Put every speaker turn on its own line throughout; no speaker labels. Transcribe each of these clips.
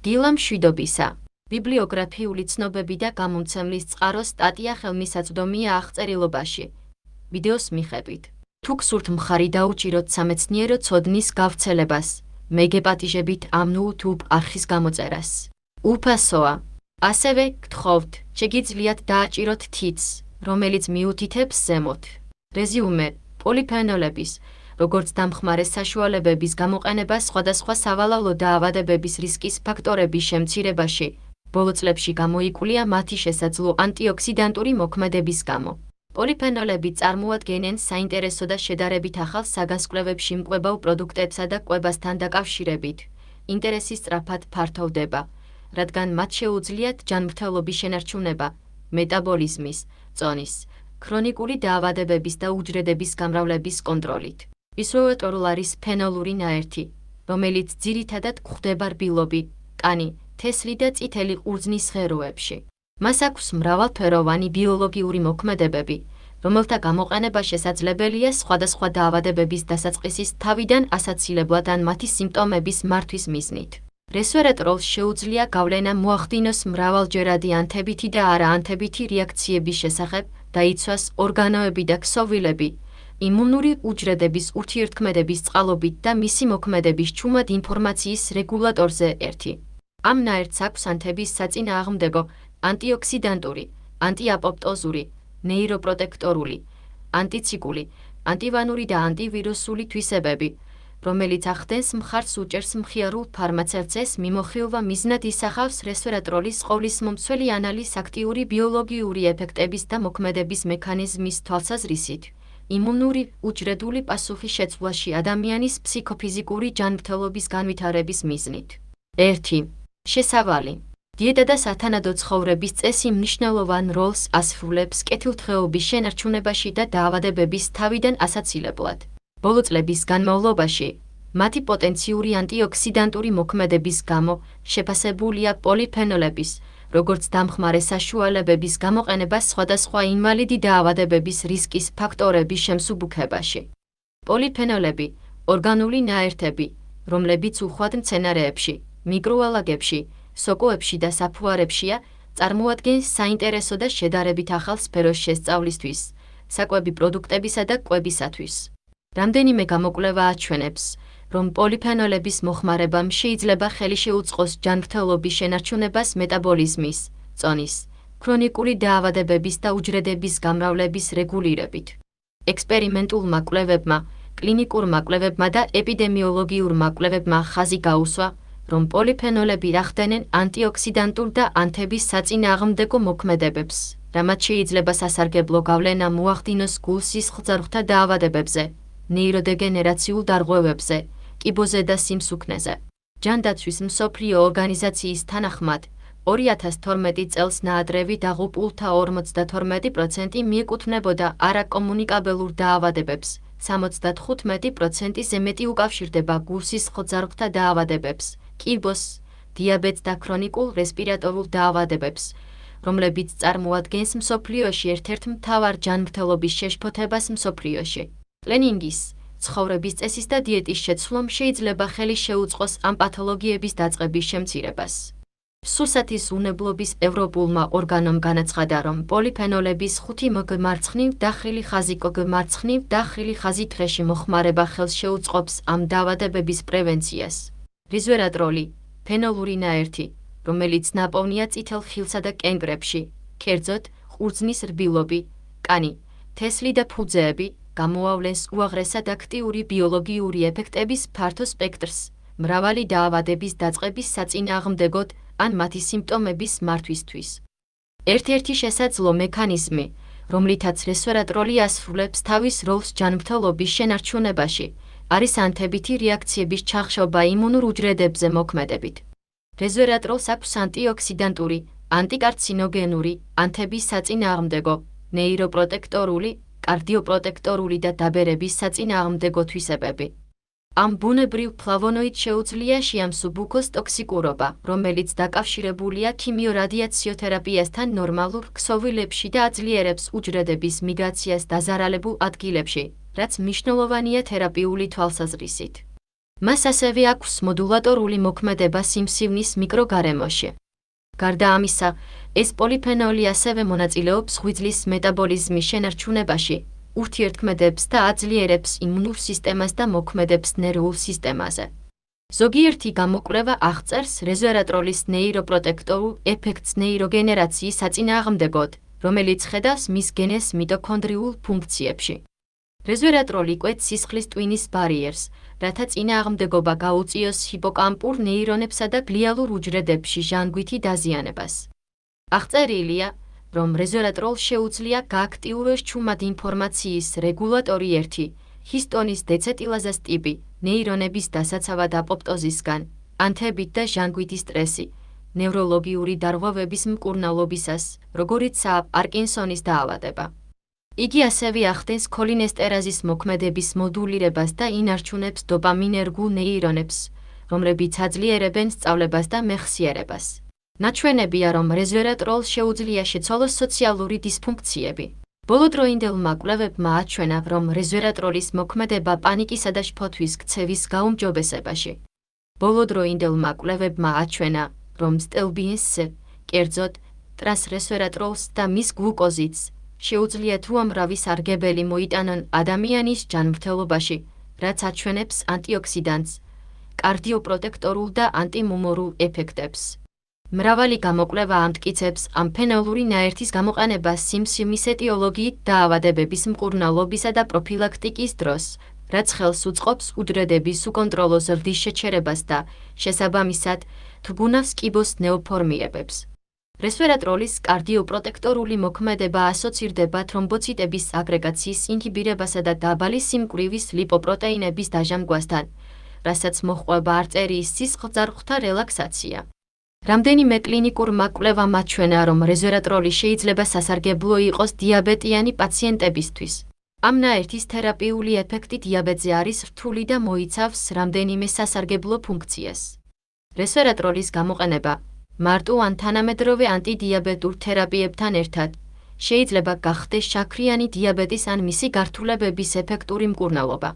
დილა მშვიდობისა. ბიბლიოგრაფიული ცნობები და გამომცემლის წყარო სტატია ხელმისაწვდომია აღწერილობაში. ვიდეოს მიხედვით. თუ გსურთ მხარი დაუჭიროთ სამეცნიერო ცოდნის გავრცელებას, მე გეპატიჟებით ამ YouTube არხის გამოწერას. უფასოა. ასევე გთხოვთ, შეგიძლიათ დააჭიროთ თითს, რომელიც მიუთითებს ზემოთ. რეზიუმე: პოლიფენოლების, როგორც დამხმარე საშუალებების გამოყენება სხვადასხვა სავალალო დაავადებების რისკის ფაქტორების შემცირებაში, ბოლო წლებში გამოიკვლია მათი შესაძლო ანტიოქსიდანტური მოქმედების გამო. პოლიფენოლები წარმოადგენენ საინტერესო და შედარებით ახალ საგანსკვლევებში მკვლევარ პროდუქტებსა და კვებასთან დაკავშირებით, ინტერესი სწრაფად ფართოვდება, რადგან მათ შეუძლიათ ჯანმრთელობის შენარჩუნება, მეტაბოლიზმის, წონის, ქრონიკული დაავადებების და უჯრედების გამრავლების კონტროლით. ისოვეტორულ არის ფენოლური ნაერთი, რომელიც ძირითადად გვხვდება რბილობი, კანი, თესლი და წითელი ყურძნის ღეროებში. მას აქვს მრავალფეროვანი ბიოლოგიური მოქმედებები, რომელთა გამოყენება შესაძლებელია სხვადასხვა დაავადებების დასაწყისის თავიდან ასაცილებლად ან მათი სიმპტომების მართვის მიზნით. რესვერატროლს შეუძლია გავლენა მოახდინოს მრავალჯერადი ანთებითი და არაანთებითი რეაქციების შესახებ, დაიცვას ორგანოები და ქსოვილები, იმუნური უჯრედების ურთიერთქმედების წყალობით და მისი მოქმედების ჩუმად ინფორმაციის რეგულატორზე ერთი. ამ ნაერთს აქვს ანთების საწინააღმდეგო, ანტიოქსიდანტური, ანტიაპოპტოზური, ნეიროპროტექტორული, ანტიციკული, ანტივანური და ანტივირუსული თვისებები, რომელიც ახდენს მხარს უჭერს მხიარულ ფარმაცევტს მიმოხილვა მიზნად ისახავს რესვერატროლის ყოვლისმომცველი ანალის აქტიური ბიოლოგიური ეფექტების და მოქმედების მექანიზმის თვალსაზრისით, იმუნური უჯრედული პასუხის შეცვლაში ადამიანის ფსიქოფიზიკური ჯანმრთელობის განვითარების მიზნით. 1. შესავალი. დიეტა და სათანადო ცხოვრების წესი მნიშვნელოვან როლს ასრულებს კეთილდღეობის შენარჩუნებაში და დაავადებების თავიდან ასაცილებლად. ბოლო წლების განმავლობაში, მათი პოტენციური ანტიოქსიდანტური მოქმედების გამო შეფასებულია პოლიფენოლების, როგორც დამხმარე საშუალებების გამოყენება სხვადასხვა ინვალიდი დაავადებების რისკის ფაქტორების შემსუბუქებაში. პოლიფენოლები, ორგანული ნაერთები, რომლებიც უხვად მცენარეებში, მიკროალგებში, სოკოებში და საფუარებშია, წარმოადგენს საინტერესო და შედარებით ახალ სფეროს შესწავლისთვის, საკვები პროდუქტებისა და კვებისათვის. რამდენიმე გამოკვლევა აჩვენებს, რომ პოლიფენოლების მოხმარებამ შეიძლება ხელი შეუწყოს ჯანმრთელობის შენარჩუნებას მეტაბოლიზმის, წონის, ქრონიკული დაავადებების და უჯრედების გამრავლების რეგულირებით. ექსპერიმენტულმა კვლევებმა, კლინიკურმა კვლევებმა და ეპიდემიოლოგიურმა კვლევებმა ხაზი გაუსვა, რომ პოლიფენოლები ახდენენ ანტიოქსიდანტურ და ანთების საწინააღმდეგო მოქმედებებს, რამაც შეიძლება სასარგებლო გავლენა მოახდინოს გულ-სისხლძარღვთა დაავადებებზე, ნეიროდეგენერაციულ დარღვევებზე, კიბოზე და სიმსუქნეზე. ჯანდაცვის მსოფლიო ორგანიზაციის თანახმად, 2012 წელს ნაადრევი დაღუპულთა 52% მიეკუთვნებოდა არაკომუნიკაბელურ დაავადებებს, 75%-ზე მეტი უკავშირდება გულ-სისხლძარღვთა დაავადებებს, კიბოს, დიაბეტს და ქრონიკულ რესპირატორულ დაავადებებს, რომლებიც წარმოადგენს მსოფლიოში ერთ-ერთ მთავარ ჯანმრთელობის შეშფოთებას მსოფლიოში. კლინინგის, ცხოვრების წესის და დიეტის შეცვლამ შეიძლება ხელი შეუწყოს ამ პათოლოგიების დაწყების შემცირებას. სურსათის უნებლობის ევროპულმა ორგანომ განაცხადა, რომ პოლიფენოლების 5 მარცხნივ დახრილი ხაზი მარცხნივ დახრილი ხაზი დღეში მოხმარება ხელს შეუწყობს ამ დაავადებების პრევენციას. რესვერატროლი, ფენოლური ნაერთი, რომელიც ნაპოვნია წითელ ხილსა და კენკრებში, კერძოდ ყურძნის რბილობი, კანი, თესლი და ფუძეები, გამოავლენს უაღრესად აქტიური ბიოლოგიური ეფექტების ფართო სპექტრს, მრავალი დაავადების დაწყების საწინააღმდეგოდ ან მათი სიმპტომების მართვისთვის. ერთ-ერთი შესაძლო მექანიზმი, რომლითაც რესვერატროლი ასრულებს თავის როლს ჯანმრთელობის შენარჩუნებაში, არის ანთებითი რეაქციების ჩახშობა იმუნურ უჯრედებზე მოქმედებით. რესვერატროლს აქვს ანტიოქსიდანტური, ანტიკარცინოგენური, ანთების საწინააღმდეგო, ნეიროპროტექტორული, კარდიოპროტექტორული და დაბერების საწინააღმდეგო თვისებები. ამ ბუნებრივ ფლავონოიდს შეუძლია შეამსუბუქოს ტოქსიკურობა, რომელიც დაკავშირებულია ქიმიორადიაციოთერაპიასთან ნორმალურ ქსოვილებში და აძლიერებს უჯრედების მიგრაციას დაზარალებულ ადგილებში, რაც მნიშვნელოვანია თერაპიული თვალსაზრისით. მას ასევე აქვს მოდულატორული მოქმედება სიმსივნის მიკროგარემოში. გარდა ამისა, ეს პოლიფენოლი ასევე მონაწილეობს ღვიძლის მეტაბოლიზმის შენარჩუნებაში, ურთიერთქმედებს და აძლიერებს იმუნურ სისტემას და მოქმედებს ნერვულ სისტემაზე. ზოგიერთი გამოკვლევა აღწერს რეზვერატროლის ნეიროპროტექტორულ ეფექტს ნეიროგენერაციის საწინააღმდეგოდ, რომელიც ხედავს მის გენეს მიტოქონდრიულ ფუნქციებში. რეზვერატროლი კვეთს სისხლის ტვინის ბარიერს, რათა წინააღმდეგობა გაუწიოს ჰიპოკამპურ ნეირონებსა და გლიალურ უჯრედებში ჟანგვითი დაზიანებას. აღწერილია, რომ რეზვერატროლს შეუძლია გააქტიუროს ჩუმად ინფორმაციის რეგულატორი 1, ჰისტონის დეცეტილაზას ტიპი, ნეირონების დასაცავად აპოპტოზისგან, ანთებით და ჟანგვითი სტრესი, ნევროლოგიური დარღვევების მკურნალობისას, როგორიცაა პარკინსონის დაავადება. იგი ასევე ახდენს ქოლინესტერაზის მოქმედების მოდულირებას და ინარჩუნებს დოპამინერგულ ნეირონებს, რომლებიც აძლიერებენ სწავლებას და მეხსიერებას. ნაჩვენებია, რომ რეზვერატროლს შეუძლია შეცვალოს სოციალური დისფუნქციები. ბოლოდროინდელმა კვლევებმა აჩვენა, რომ რეზვერატროლის მოქმედება პანიკისა და შფოთვის ქცევის გაუმჯობესებაში. ბოლოდროინდელმა კვლევებმა აჩვენა, რომ სტელბიენსზე, კერძოდ ტრანსრესვერატროლს და მის გლუკოზიდს შეუძლია თუ ამრავი სარგებელი მოიტანონ ადამიანის ჯანმრთელობაში, რაც აჩვენებს ანტიოქსიდანტს, კარდიოპროტექტორულ და ანტიმუმორულ ეფექტებს. მრავალი გამოკვლევა ამტკიცებს ამ ფენოლური ნაერთის გამოყენებას სიმსივნის ეტიოლოგიით დაავადებების მკურნალობისა და პროფილაქტიკის დროს, რაც ხელს უწყობს უჯრედების უკონტროლო ზრდის შეჩერებას და, შესაბამისად, თბუნავს კიბოს ნეოფორმირებებს. რესვერატროლის კარდიოპროტექტორული მოქმედება ასოცირდება თრომბოციტების აგრეგაციის ინჰიბირებასა და დაბალი სიმკვრივის ლიპოპროტეინების დაჟანგვასთან, რასაც მოჰყვება არტერიის სისხლძარღვთა რელაქსაცია. რამდენიმე კლინიკურმა კვლევამ აჩვენა, რომ რეზვერატროლი შეიძლება სასარგებლო იყოს დიაბეტიანი პაციენტებისთვის. ამ ნაერთის თერაპიული ეფექტი დიაბეტზე არის რთული და მოიცავს რამდენიმე სასარგებლო ფუნქციას. რესვერატროლის გამოყენება მარტო ან თანამედროვე ანტიდიაბეტურ თერაპიებთან ერთად შეიძლება გახდეს შაქრიანი დიაბეტის ან მისი გართულებების ეფექტური მკურნალობა.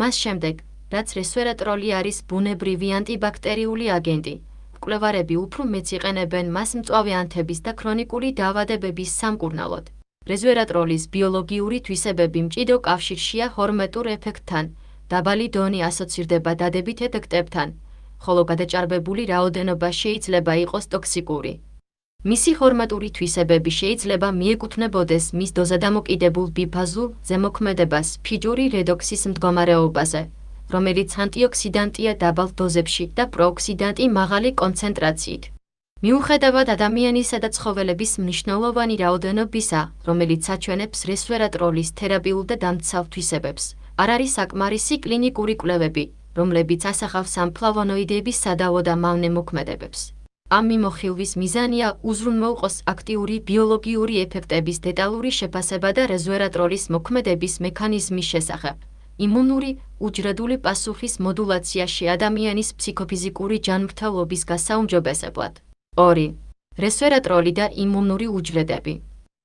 მას შემდეგ, რაც რესვერატროლი არის ბუნებრივი ანტიბაქტერიული აგენტი, მკვლევარები უფრო მეც იყენებენ მას მწვავე ანთების და ქრონიკული დაავადებების სამკურნალოდ. რეზვერატროლის ბიოლოგიური თვისებები მჭიდრო კავშირშია ჰორმეტულ ეფექტთან, დაბალი დონე ასოცირდება დადებით ეფექტებთან, ხოლო გადაჭარბებული რაოდენობა შეიძლება იყოს ტოქსიკური. მისი ჰორმატული თვისებები შეიძლება მიეკუთვნებოდეს მის დოზადამოკიდებულ ბიფაზურ ზემოქმედებას ფიჯური რედოქსის მდგომარეობაზე, რომელიც ანტიოქსიდანტია დაბალ დოზებში და პროოქსიდანტი მაღალი კონცენტრაციით. მიუხედავად ადამიანისა და ცხოველების მნიშვნელოვანი რაოდენობისა, რომელიც აჩვენებს რესვერატროლის თერაპიულ და დამცავ თვისებებს, არ არის საკმარისი კლინიკური კვლევები, რომლებიც ასახავს ამ ფლავონოიდების სადავო და მავნე მოქმედებებს. ამ მიმოხილვის მიზანია უზრუნველყოს აქტიური ბიოლოგიური ეფექტების დეტალური შეფასება და რეზვერატროლის მოქმედების მექანიზმის შესახებ. იმუნური უჯრედული პასუხის მოდულაციაში ადამიანის ფსიქოფიზიკური ჯანმრთელობის გასაუმჯობესებლად. 2. რესვერატროლი და იმუნური უჯრედები.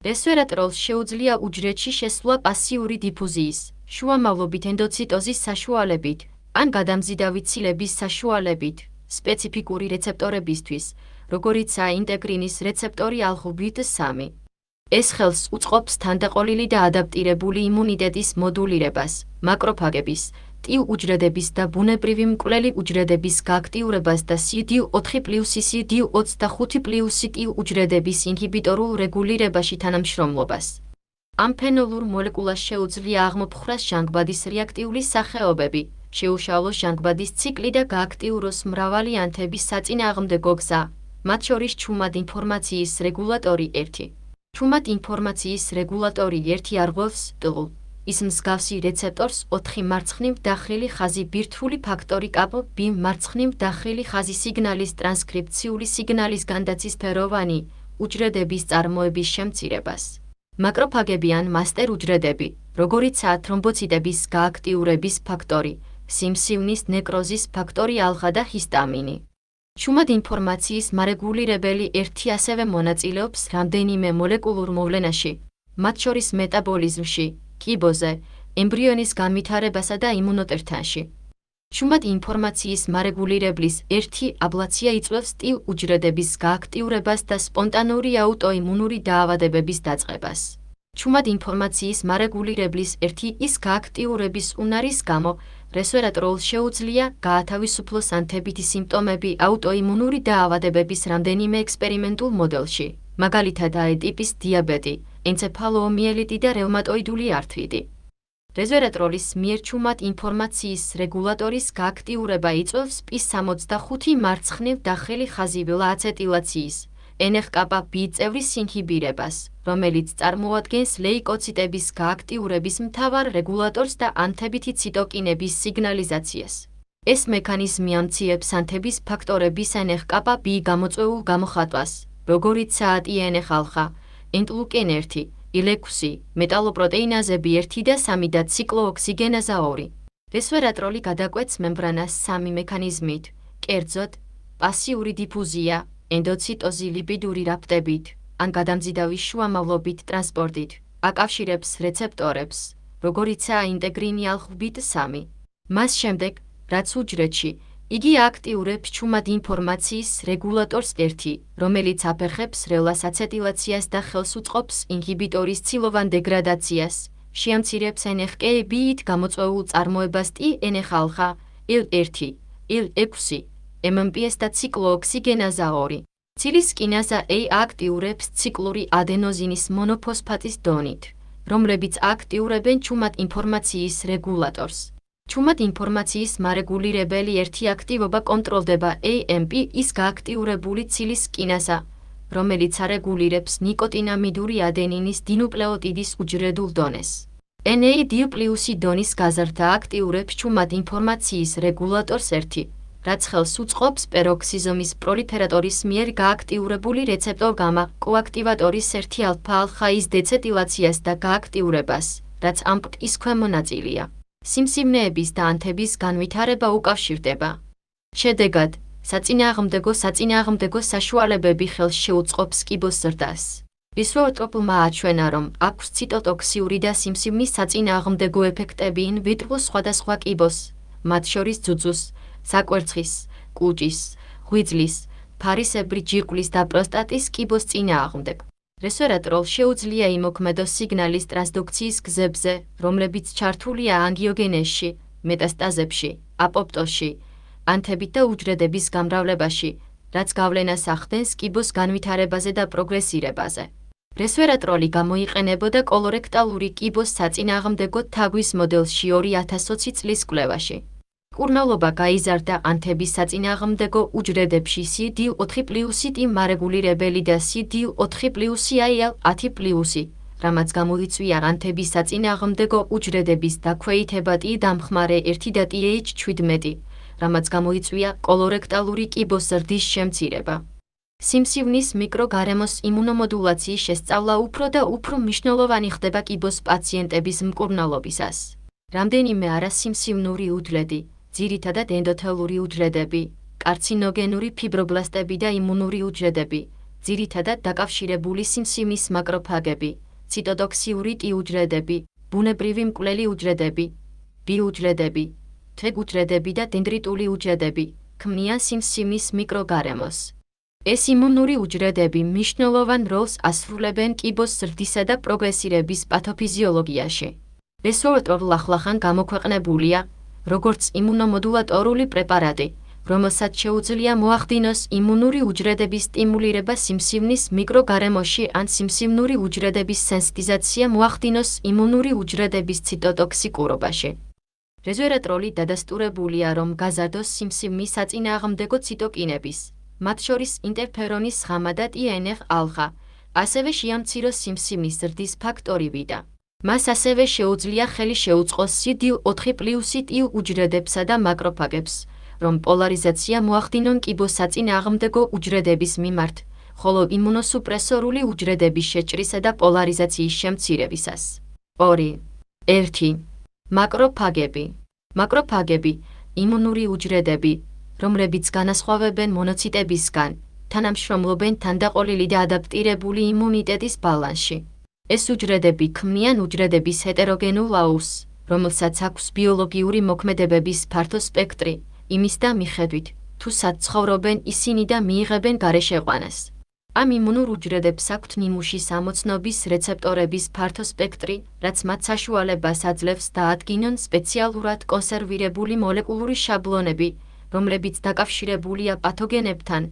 რესვერატროლს შეუძლია უჯრედში შესვლა პასიური დიფუზიის, შუამავლობით ენდოციტოზის საშუალებით, ან გადამზიდავი ცილების საშუალებით, სპეციფიკური რეცეპტორებისთვის, როგორიცაა ინტეგრინის რეცეპტორი αλφ-3. ეს ხელს უწყობს თანდაყოლილი და ადაპტირებული იმუნიტეტის მოდულირებას, მაკროფაგების, ტილ უჯრედების და ბუნებრივი მკვლელი უჯრედების გააქტიურებას და CD4+CD25+ ტილ უჯრედების ინჰიბიტორულ რეგულირებაში თანამშრომლობას. ამ ფენოლურ მოლეკულას შეუძლია აღმოფხრას ჟანგბადის რეაქტიული სახეობები, შეუშალოს ჟანგბადის ციკლი და გააქტიუროს მრავალი ანთების საწინააღმდეგო გზა, მათ შორის ჩუმად ინფორმაციის რეგულატორი 1. ჩუმად ინფორმაციის რეგულატორი 1 არღვევს ტლ. ის მსგავსი რეცეპტორს 4 მარცხნივ დახრილი ხაზი ბირთვული ფაქტორი KB მარცხნივ დახრილი ხაზი სიგნალის ტრანსკრიფციული სიგნალის განდაცისფეროვანი უჯრედების წარმოების შემცირებას. მაკროფაგები ან მასტერ უჯრედები, როგორიცაა თრომბოციტების გააქტიურების ფაქტორი, სიმსივნის ნეკროზის ფაქტორი ალფა და ჰისტამინი. ჩუმად ინფორმაციის მარეგულირებელი 1 ასევე მონაწილეობს რამდენიმე მოლეკულურ მოვლენაში, მათ შორის მეტაბოლიზმში, კიბოზე, ემბრიონის განვითარებასა და იმუნოტერტანში. ჩუმად ინფორმაციის მარეგულირებლის ერთი აბლაცია იწვევს ტილ უჯრედების გააქტიურებას და სპონტანური აუტოიმუნური დაავადებების დაწყებას. ჩუმად ინფორმაციის მარეგულირებლის ერთი ის გააქტიურების უნარის გამო, რესვერატროლს შეუძლია გაათავისუფლოს ანთებითი სიმპტომები აუტოიმუნური დაავადებების რამდენიმე ექსპერიმენტულ მოდელში, მაგალითად A ტიპის დიაბეტი, ენცეფალოომიელიტი და რევმატოიდული ართრიტი. რესვერატროლის მიერ ჩუმად ინფორმაციის რეგულატორის გააქტიურება იწვევს P65 მარცხნივ დახელი ხაზივილა აცეტილაციის NF-κB წევრის ინჰიბირებას, რომელიც წარმოადგენს ლეიკოციტების გააქტიურების მთავარ რეგულატორს და ანთებითი ციტოკინების სიგნალიზაციას. ეს მექანიზმი ამცირებს ანთების ფაქტორების NF-κB გამოწვეულ გამოხატვას, როგორიცაა TNF-α, ინტერლeukin-1, IL-6, მეტალოპროტეინაზები 1 და 3 და ციკლოოქსიგენაზა 2. რესვერატროლი გადაკვეთს მემბრანას სამი მექანიზმით, კერძოდ, პასიური დიფუზია, ენდოციტოზი ლიპიდური რაფტებით, ან გადამზიდავის შუამავლობით ტრანსპორტით, აკავშირებს რეცეპტორებს, როგორიცაა ინტეგრინი α-3. მას შემდეგ, რაც უჯრედში, იგი აქტიურებს ჩუმად ინფორმაციის რეგულატორს 1, რომელიც აფერხებს რელას აცეტილაციას და ხელს უწყობს ინჰიბიტორის ცილოვან დეგრადაციას, შეამცირებს NF-κB-ით გამოწვეულ წარმოებას TNF-α, IL-1, IL-6, MMPs და ციკლოოქსიგენაზა 2. ცილის კინაზა A აქტიურებს ციკლური ადენოზინის მონოფოსფატის დონით, რომლებიც აქტიურებენ ჩუმად ინფორმაციის რეგულატორს. ჩუმად ინფორმაციის მარეგულირებელი ერთი აქტივობა კონტროლდება AMP-ის გააქტიურებული ცილის კინაზა, რომელიც არეგულირებს ნიკოტინამიდური ადენინის დინუკლეოტიდის უჯრედულ დონეს. NAD+ დონის გაზრდა აქტიურებს ჩუმად ინფორმაციის რეგულატორს 1, რაც ხელს უწყობს პეროქსიზომის პროლიფერატორის მიერ გააქტიურებული რეცეპტორ-გამა კოაქტივატორის 1-ალფა-ის დეცეტილაციას და გააქტიურებას, რაც AMP-ის ქვემო ნაწილია. სიმსივნეების და ანთების განვითარება უკავშირდება. შედეგად, საწინააღმდეგო საშუალებები ხელს შეუწყობს კიბოს ზრდას. რესვერატროლმა აჩვენა, რომ აქვს ციტოტოქსიური და სიმსივნის საწინააღმდეგო ეფექტები in vitro სხვადასხვა კიბოს, მათ შორის ძუძუს, საკვერცხის, კუჭის, ღვიძლის, ფარისებრი ჯირკვლის და პროსტატის კიბოს წინააღმდეგ. რესვერატროლს შეუძლია იმოქმედოს სიგნალის ტრანსდუქციის გზებზე, რომლებიც ჩართულია ანგიოგენეზში, მეტასტაზებში, აპოპტოზში, ანთებით და უჯრედების გამრავლებაში, რაც გავლენას ახდენს კიბოს განვითარებაზე და პროგრესირებაზე. რესვერატროლი გამოიყენებოდა კოლორექტალური კიბოს საწინააღმდეგო თაგვის მოდელში 2020 წლის კვლევაში. მკურნალობა გაიზარდა ანთების საწინააღმდეგო უჯრედებში CD4+T მარეგულირებელი და CD4+IL-10+, რამაც გამოიწვია ანთების საწინააღმდეგო უჯრედების დაქვეითება T დამხმარე 1 და TH17, რამაც გამოიწვია კოლორექტალური კიბოს ზრდის შემცირება. სიმსივნის მიკროგარემოს იმუნომოდულაციის შესწავლა უფრო და უფრო მნიშვნელოვანი ხდება კიბოს პაციენტების მკურნალობისას. რამდენიმე არასიმსივნური უჯრედი, ძირითადად ენდოთელური უჯრედები, კარცინოგენური ფიბრობლასტები და იმუნური უჯრედები, ძირითადად დაკავშირებული სიმსივნის მაკროფაგები, ციტოტოქსიური T უჯრედები, ბუნებრივი მკვლელი უჯრედები, B უჯრედები, თვეგუჯრედები და დენდრიტული უჯრედები, ქმნიან სიმსივნის მიკროგარემოს. ეს იმუნური უჯრედები მნიშვნელოვან როლს ასრულებენ კიბოს ზრდისა და პროგრესირების პათოფიზიოლოგიაში. რესვერატროლი ახლახან გამოქვეყნებულია, როგორც იმუნომოდულატორული პრეპარატი, რომელსაც შეუძლია მოახდინოს იმუნური უჯრედების სტიმულირება სიმსივნის მიკროგარემოში ან სიმსივნური უჯრედების სენსიტიზაცია მოახდინოს იმუნური უჯრედების ციტოტოქსიკურობაში. რესვერატროლი დადასტურებულია, რომ გაზარდოს სიმსივნის საწინააღმდეგო ციტოკინების, მათ შორის ინტერფერონის ღამა და TNF-α, ასევე შეამციროს სიმსივნის ზრდის ფაქტორი ვიდა. მას ასევე შეუძლია ხელი შეუწყოს CD4+T უჯრედებსა და მაკროფაგებს, რომ პოლარიზაცია მოახდინონ კიბოს საწინააღმდეგო უჯრედების მიმართ, ხოლო იმუნოსუპრესორული უჯრედების შეჭრისა და პოლარიზაციის შემცირებისას. 2. 1. მაკროფაგები. მაკროფაგები, იმუნური უჯრედები, რომლებიც განასხვავებენ მონოციტებისგან, თანამშრომლობენ თანდაყოლილი და ადაპტირებული იმუნიტეტის ბალანსში. ეს უჯრედები ქმნიან უჯრედების ჰეტეროგენულ აუზს, რომელსაც აქვს ბიოლოგიური მოქმედებების ფართო სპექტრი, იმის და მიხედვით, თუ სად ცხოვრობენ ისინი და მიიღებენ გარეშეყვანას. ამ იმუნურ უჯრედებს აქვთ ნიმუშის ამოცნობის რეცეპტორების ფართო სპექტრი, რაც მათ საშუალებას აძლევს დაადგინონ სპეციალურად კონსერვირებული მოლეკულური შაბლონები, რომლებიც დაკავშირებულია პათოგენებთან,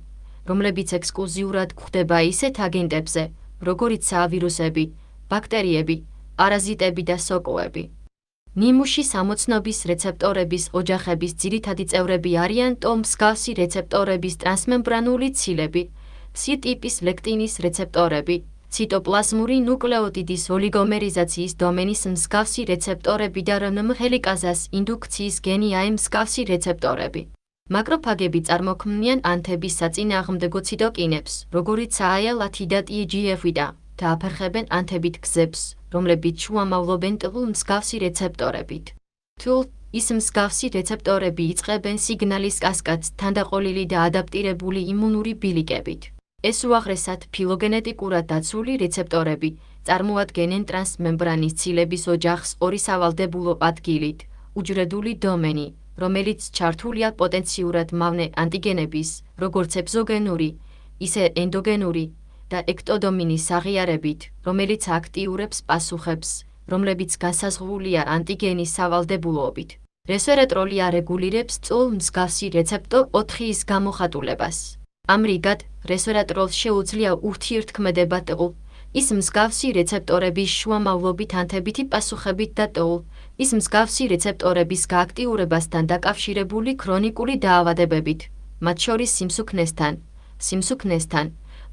რომლებიც ექსკლუზიურად გვხვდება ისეთ აგენტებზე, როგორიცაა ვირუსები, ბაქტერიები, პარაზიტები და სოკოები. ნიმუშის ამოცნობის რეცეპტორების ოჯახების ძირითადი წევრები არიან მსგავსი რეცეპტორების ტრანსმემბრანული ცილები, C-ტიპის ლექტინის რეცეპტორები, ციტოპლაზმური ნუკლეოტიდის ოლიგომერიზაციის დომენის მსგავსი რეცეპტორები და RNA ჰელიკაზას ინდუქციის გენი AM მსგავსი რეცეპტორები. მაკროფაგები წარმოქმნიან ანთების საწინააღმდეგო ციტოკინებს, როგორიცაა IL-10 და TGF-β და აფერხებენ ანთებით გზებს, რომლებიც შუამავლობენ მსგავსი რეცეპტორებით. თუ ის მსგავსი რეცეპტორები იწყებენ სიგნალის კასკადს თანდაყოლილი და ადაპტირებული იმუნური ბილიკებით. ეს უაღრესად ფილოგენეტიკურად დაცული რეცეპტორები წარმოადგენენ ტრანსმემბრანის ცილების ოჯახს ორი სავალდებულო ადგილით, უჯრედული დომენი, რომელიც ჩართულია პოტენციურად მავნე ანტიგენების, როგორც ეგზოგენური, ისე ენდოგენური და ექტოდომინის აღიარებით, რომელიც აქტიურებს პასუხებს, რომლებიც განსაზღვრულია ანტიგენის სავალდებულობით. რესვერატროლი არეგულირებს მსგავსი რეცეპტორ 4-ის გამოხატულებას. ამრიგად, რესვერატროლს შეუძლია ურთიერთქმედება ის მსგავსი რეცეპტორების შუამავლობით ანთებითი პასუხებით და ის მსგავსი რეცეპტორების გააქტიურებასთან დაკავშირებული ქრონიკული დაავადებებით, მათ შორის სიმსუქნესთან,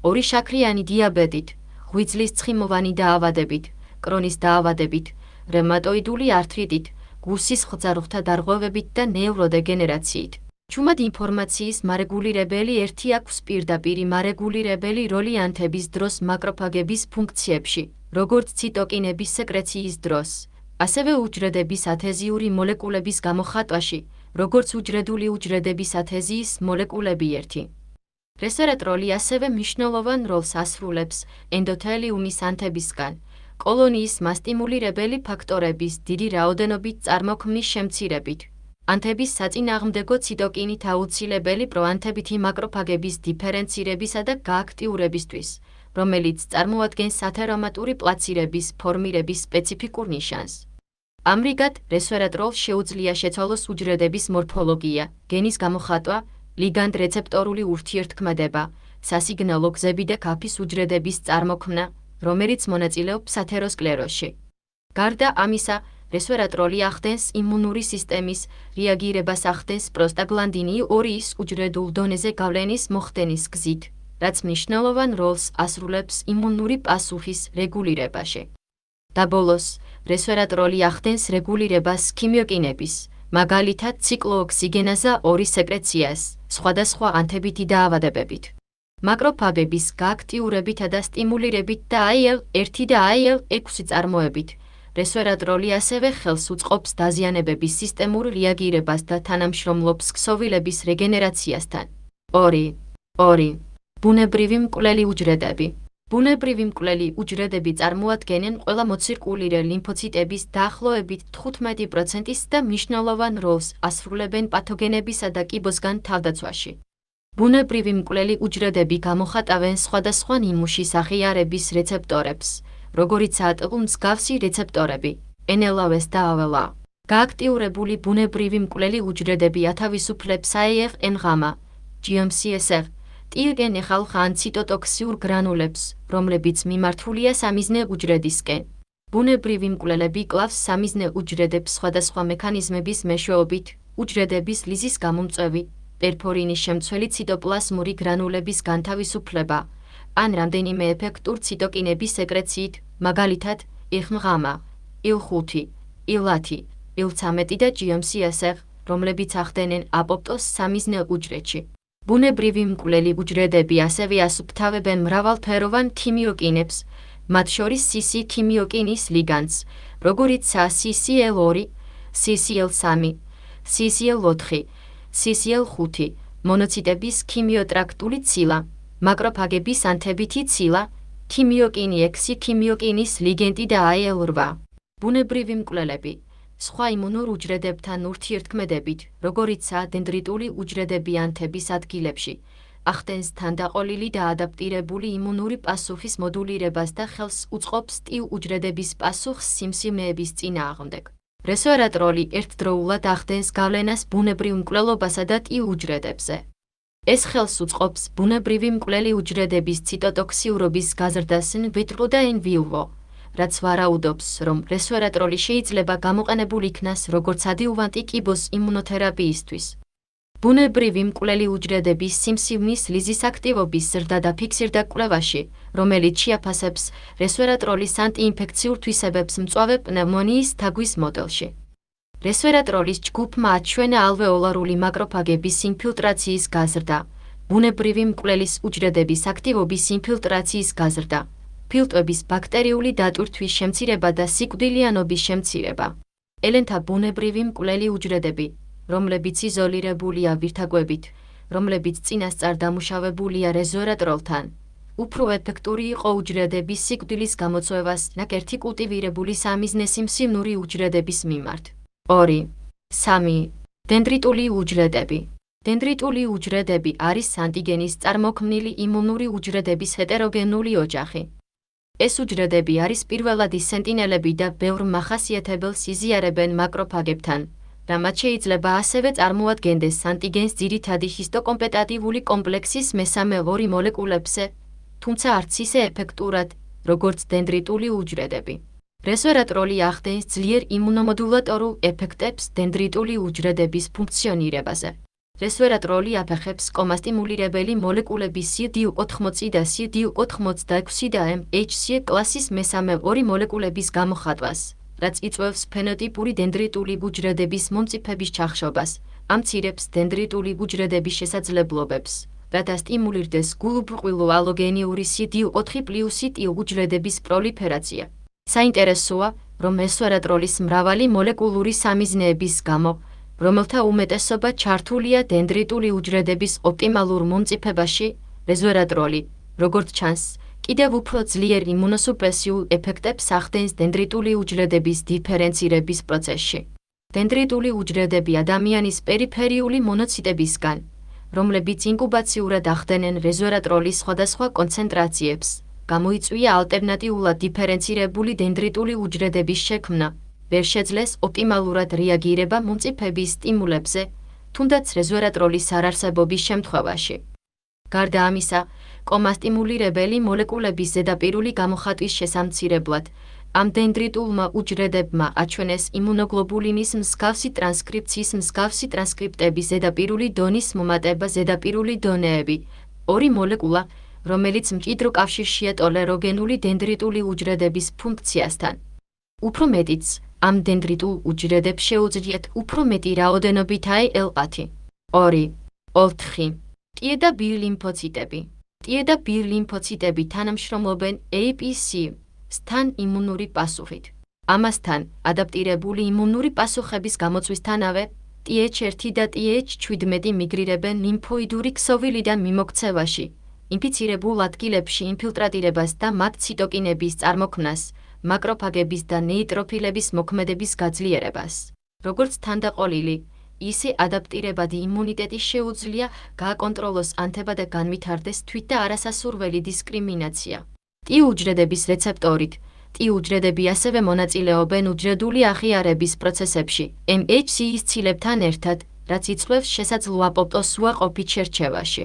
ორი შაქრიანი დიაბეტით, ღვიძლის ცხიმოვანი დაავადებით, კრონის დაავადებით, რევმატოიდული ართრიტით, გუსის ხვძარღვთა დარღვევებით და ნევროდეგენერაციით. ჩუმად ინფორმაციის მარეგულირებელი ერთი აქვს პირდაპირი მარეგულირებელი როლი ანთების დროს მაკროფაგების ფუნქციებში, როგორც ციტოკინების სეკრეციის დროს, ასევე უჯრედების ათეზიური მოლეკულების გამოხატვაში, როგორც უჯრედული უჯრედების ათეზიის მოლეკულები ერთი. რესვერატროლი ასევე მნიშვნელოვან როლს ასრულებს ენდოთელიუმის ანთებისგან, კოლონიის მასტიმულირებელი ფაქტორების დიდი რაოდენობით წარმოქმნის შემცირებით, ანთების საწინააღმდეგო ციტოკინით აუცილებელი პროანთებითი მაკროფაგების დიფერენცირებისა და გააქტიურებისთვის, რომელიც წარმოადგენს ათერომატური პლაცირების ფორმირების სპეციფიკურ ნიშანს. ამრიგად, რესვერატროლს შეუძლია შეცვალოს უჯრედების მორფოლოგია, გენის გამოხატვა, ლიგანდ-რეცეპტორული ურთიერთქმედება, სასიგნალო გზები და ქაფის უჯრედების წარმოქმნა, რომელიც მონაწილეობს ათეროსკლეროში. გარდა ამისა, რესვერატროლი ახდენს იმუნური სისტემის რეაგირებას ახდენს პროსტაგლანდინი 2-ის უჯრედულ დონეზე გავლენის მოხდენის გზით, რაც მნიშვნელოვან როლს ასრულებს იმუნური პასუხის რეგულირებაში. და ბოლოს, რესვერატროლი ახდენს რეგულირებას ქიმიოკინების, მაგალითად ციკლოოქსიგენაზა 2 სეკრეციას, სხვადასხვა ანთებითი დაავადებებით. მაკროფაგების გააქტიურებითა და სტიმულირებით და IL-1 და IL-6 წარმოებით, რესვერატროლი ასევე ხელს უწყობს დაზიანებების სისტემურ რეაგირებას და თანამშრომლობს ქსოვილების რეგენერაციასთან. 2. ბუნებრივი მკვლელი უჯრედები. ბუნებრივი მკვლელი უჯრედები წარმოადგენენ ყველა მოცირკულირე ლიმფოციტების დაახლოებით 15%-ის და მნიშვნელოვან როლს ასრულებენ პათოგენებისა და კიბოსგან თავდაცვაში. ბუნებრივი მკვლელი უჯრედები გამოხატავენ სხვადასხვა ნიმუშის აღიარების რეცეპტორებს, როგორიცაა მსგავსი რეცეპტორები, NLAS და AVLA. გააქტიურებული ბუნებრივი მკვლელი უჯრედები ათავისუფლებს IFN-ღამა, GM-CSF, TGN-ხალხან ციტოტოქსიურ გრანულებს, რომლებიც მიმართულია სამიზნე უჯრედისკენ. ბუნებრივი მკვლელები კლავს სამიზნე უჯრედებს სხვადასხვა მექანიზმების მეშვეობით, უჯრედების ლიზის გამომწვევი, პერფორინის შემცველი ციტოპლაზმური გრანულების განთავისუფლება, ან რამდენიმე ეფექტურ ციტოკინების სეკრეციით, მაგალითად, IFN-ღამა, IL-5, IL-10, IL-13 და GM-CSF, რომლებიც ახდენენ აპოპტოზს სამიზნე უჯრედში. ბუნებრივი მკვლელი უჯრედები ასევე ასუფთავებენ მრავალფეროვან ქიმიოკინებს, მათ შორის CC ქიმიოკინის ლიგანდს, როგორიცაა CCL2, CCL3, CCL4, CCL5, მონოციტების ქიმიოტრაქტული ცილა, მაკროფაგების ანთებითი ცილა, ქიმიოკინი X ქიმიოკინის ლიგენტი და IL-8. ბუნებრივი მკვლელები სხვა იმუნურ უჯრედებთან ურთიერთქმედებით, როგორიცაა დენდრიტული უჯრედები ანთების ადგილებში, ახდენს თანდაყოლილი და ადაპტირებული იმუნური პასუხის მოდულირებას და ხელს უწყობს ტიუ უჯრედების პასუხს სიმსივნეების წინააღმდეგ. რესვერატროლი ერთდროულად ახდენს გავლენას ბუნებრივ მკვლელობასა და ტიუ უჯრედებზე. ეს ხელს უწყობს ბუნებრივი მკვლელი უჯრედების ციტოტოქსიურობის გაზრდას in vitro და in vivo, რაც ვარაუდობს, რომ რესვერატროლი შეიძლება გამოყენებულ იქნას როგორც ადიუვანტი კიბოს იმუნოთერაპიისთვის. ბუნებრივი მკვლელი უჯრედების სიმსივნის ლიზის აქტივობის ზრდა დაფიქსირდა კვლევაში, რომელიც შეაფასებს რესვერატროლის ანტიინფექციურ თვისებებს მწვავე პნევმონიის თაგვის მოდელში. რესვერატროლის ჯგუფმა აჩვენა ალვეოლარული მაკროფაგების ინფილტრაციის გაზრდა, ბუნებრივი მკვლელის უჯრედების აქტივობის ინფილტრაციის გაზრდა, ფილტვების ბაქტერიული დატვირთვის შემცირება და სიკვდილიანობის შემცირება. ელენთა ბუნებრივი მკვლელი უჯრედები, რომლებიც იზოლირებულია ვირთაგვებით, რომლებიც წინასწარ დამუშავებულია რესვერატროლთან, უფრო ეფექტური იყო უჯრედების სიკვდილის გამოწვევას ნაკერთი კულტივირებული სამიზნესი მსივნური უჯრედების მიმართ. 2. 3. დენდრიტული უჯრედები. დენდრიტული უჯრედები არის ანტიგენის წარმოქმნილი იმუნური უჯრედების ჰეტეროგენული ოჯახი. ეს უჯრედები არის პირველადი სენტინელები და ბევრ მახასიათებელს იზიარებენ მაკროფაგებთან, რამაც შეიძლება ასევე წარმოადგენდეს ანტიგენს ძირითადი ჰისტოკომპეტატიული კომპლექსის მესამე ორი მოლეკულებზე, თუმცა არც ისე ეფექტურად, როგორც დენდრიტული უჯრედები. რესვერატროლი ახდენს ძლიერ იმუნომოდულატორულ ეფექტებს დენდრიტული უჯრედების ფუნქციონირებაზე. რესვერატროლი აფეხებს კომასტიმულირებელი მოლეკულების CD80 და CD86 და MHC კლასის მესამე ორი მოლეკულების გამოხატვას, რაც იწვევს ფენოტიპური დენდრიტული უჯრედების მომწიფების ჩახშობას, ამცირებს დენდრიტული უჯრედების შესაძლებლობებს, რათა სტიმულირდეს გულუბრყვილო ალოგენიური CD4+ ტიუ უჯრედების პროლიფერაცია. საინტერესოა, რომ რესვერატროლის მრავალი მოლეკულური სამიზნეების გამო, რომელთა უმეტესობა ჩართულია დენდრიტული უჯრედების ოპტიმალურ მომწიფებაში, რესვერატროლი, როგორც ჩანს, კიდევ უფრო ძლიერ იმუნოსუპრესიულ ეფექტებს ახდენს დენდრიტული უჯრედების დიფერენცირების პროცესში. დენდრიტული უჯრედები ადამიანის პერიფერიული მონოციტებისგან, რომლებიც ინკუბაციურად ახდენენ რესვერატროლის სხვადასხვა კონცენტრაციებს, გამოიწვია ალტერნატიულად დიფერენცირებული დენდრიტული უჯრედების შექმნა, ვერ შეძლეს ოპტიმალურად რეაგირება მომწიფების სტიმულებზე, თუნდაც რესვერატროლის არარსებობის შემთხვევაში. გარდა ამისა, კომასტიმულირებელი მოლეკულების ზედაპირული გამოხატვის შესამცირებლად, ამ დენდრიტულმა უჯრედებმა აჩვენეს იმუნოგლობულინის მსგავსი ტრანსკრიფციის მსგავსი ტრანსკრიპტების ზედაპირული დონის მომატება ზედაპირული დონეები, ორი მოლეკულა, რომელიც მჭიდრო კავშირშია ტოლეროგენული დენდრიტული უჯრედების ფუნქციასთან. უფრო მეტიც, ამ დენდრიტულ უჯრედებს შეუძლიათ უფრო მეტი რაოდენობით IL-10. 2. 4. ტიე და B ლიმფოციტები. ტიე და B ლიმფოციტები თანამშრომლობენ APC-სთან იმუნური პასუხით. ამასთან, ადაპტირებული იმუნური პასუხების გამოწვისთანავე, TH1 და TH17 მიგრირებენ ლიმფოიდური ქსოვილიდან მიმოქცევაში, ინფიცირებულ ადგილებში ინფილტრატირებას და მათ ციტოკინების წარმოქმნას, მაკროფაგების და ნეიტროფილების მოქმედების გაძლიერებას. როგორც თანდაყოლილი, ისე ადაპტირებადი იმუნიტეტი შეუძლია გააკონტროლოს ანთება და განვითარდეს თვით და არასასურველი დისკრიმინაცია. ტიუ უჯრედების რეცეპტორით, ტიუ უჯრედები ასევე მონაწილეობენ უჯრედული აღიარების პროცესებში, MHC-ის ცილებთან ერთად, რაც იწვევს შესაძლო აპოპტოს უარყოფით შერჩევაში.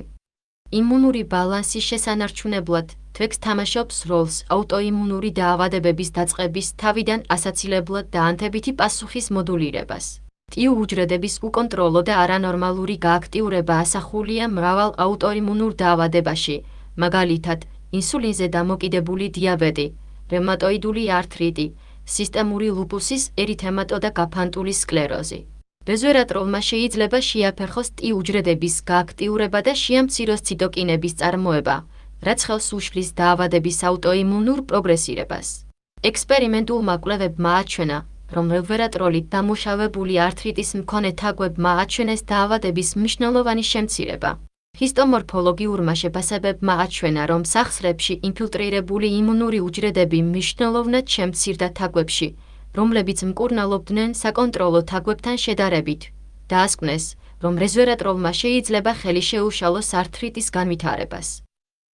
იმუნური ბალანსის შესანარჩუნებლად, თვექს თამაშობს როლს აუტოიმუნური დაავადებების დაწყების თავიდან ასაცილებლად და ანთებითი პასუხის მოდულირებას. ტიუ უჯრედების უკონტროლო და არანორმალური გააქტიურება ასახულია მრავალ აუტოიმუნურ დაავადებაში, მაგალითად, ინსულინზე დამოკიდებული დიაბეტი, რევმატოიდული ართრიტი, სისტემური ლუპუსის ერითემატო და გაფანტული სკლეროზი. რესვერატროლმა შეიძლება შეაფერხოს ტიუ უჯრედების გააქტიურება და შეამციროს ციტოკინების წარმოება, რაც ხელს უშლის დაავადების აუტოიმუნურ პროგრესირებას. ექსპერიმენტულმა კვლევებმა აჩვენა, რომ რესვერატროლით დამუშავებული ართრიტის მქონე თაგვებმა აჩვენეს დაავადების მნიშვნელოვანი შემცირება. ჰისტომორფოლოგიურმა შეფასებებმა აჩვენა, რომ სახსრებში ინფილტრირებული იმუნური უჯრედები მნიშვნელოვნად შემცირდა თაგვებში, რომლებიც მკურნალობდნენ საკონტროლო თაგვებთან შედარებით. დაასკვნეს, რომ რესვერატროლმა შეიძლება ხელი შეუშალოს ართრიტის განვითარებას.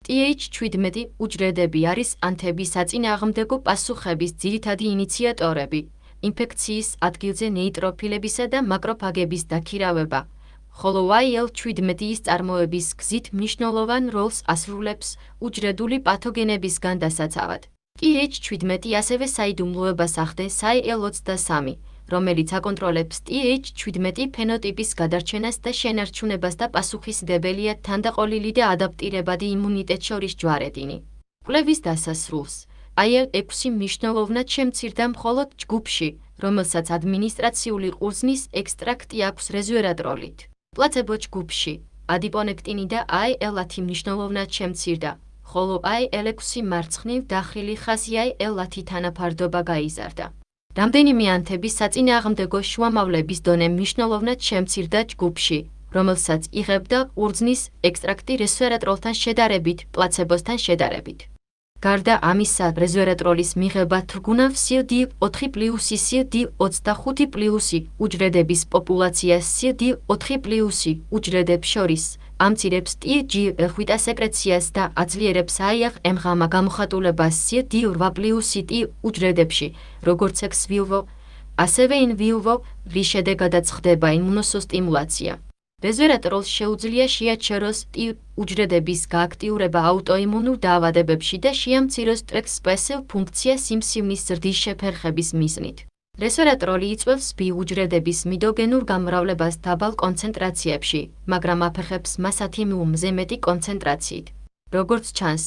TH17 უჯრედები არის ანთების საწინააღმდეგო პასუხების ძირითადი ინიციატორები, ინფექციის ადგილზე ნეიტროფილებისა და მაკროფაგების დაქირავება, ხოლო IL-17-ის წარმოების გზით მნიშვნელოვან როლს ასრულებს უჯრედული პათოგენებისგან დასაცავად. TH17 ასევე საიდუმლოებას ახდენს IL-23, რომელიც აკონტროლებს TH17 ფენოტიპის გადარჩენას და შენარჩუნებას და პასუხისმდებელია თანდაყოლილი და ადაპტირებადი იმუნიტეტ შორის ჯვარედინი. კვლევის დასასრულს IL-6 მნიშვნელოვნად შემცირდა მხოლოდ ჯგუფში, რომელსაც ადმინისტრაციული ყურძნის ექსტრაქტი აქვს რესვერატროლით. პლაცებო ჯგუფში ადიპონექტინი და IL-10 მნიშვნელოვნად შემცირდა, ხოლო IL-6 მარცხნივ დახრილი ხაზი IL-10 თანაფარდობა გაიზარდა. რამდენიმე ანთების საწინააღმდეგო შუამავლების დონე მნიშვნელოვნად შემცირდა ჯგუფში, რომელსაც იღებდა ყურძნის ექსტრაქტი რესვერატროლთან შედარებით პლაცებოსთან შედარებით. გარდა ამისა, რესვერატროლის მიღება თრგუნავს CD4+ CD25+ უჯრედების პოპულაციას CD4+ უჯრედებს შორის, ამცირებს TGF-β სეკრეციას და აძლიერებს IgM-ღამა გამოხატულებას CD8+ უჯრედებში, როგორც ex vivo, ასევე in vivo, რის შედეგადაც ხდება იმუნოსტიმულაცია. რესვერატროლს შეუძლია შეაჩეროს T უჯრედების გააქტიურება აუტოიმუნურ დაავადებებში და შეამციროს ტრექსპრესიულ ფუნქციას სიმსივნის ზრდის შეფერხების მიზნით. რესვერატროლი იწვევს B უჯრედების მიდოგენურ გამრავლებას დაბალ კონცენტრაციებში, მაგრამ აფერხებს მას 10 მ-ზე მეტი კონცენტრაციით. როგორც ჩანს,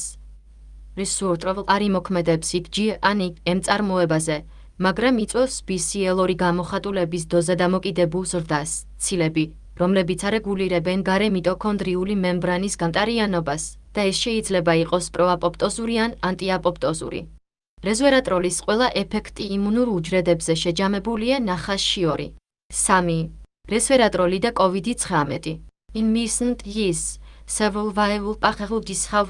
რესვერატროლი არ იმოქმედებს IgG ან IgM წარმოებაზე, მაგრამ იწვევს BCL2 გამოხატულების დოზადამოკიდებულ ზრდას, ცილები, რომლებიც არეგულირებენ გარე მიტოქონდრიული მემბრანის გამტარიანობას და ეს შეიძლება იყოს პროაპოპტოზური ან ანტიაპოპტოზური. რესვერატროლის ყველა ეფექტი იმუნურ უჯრედებზე შეჯამებულია ნახაზშიორი. 3. რესვერატროლი და COVID-19. In recent years, several viral pathogens have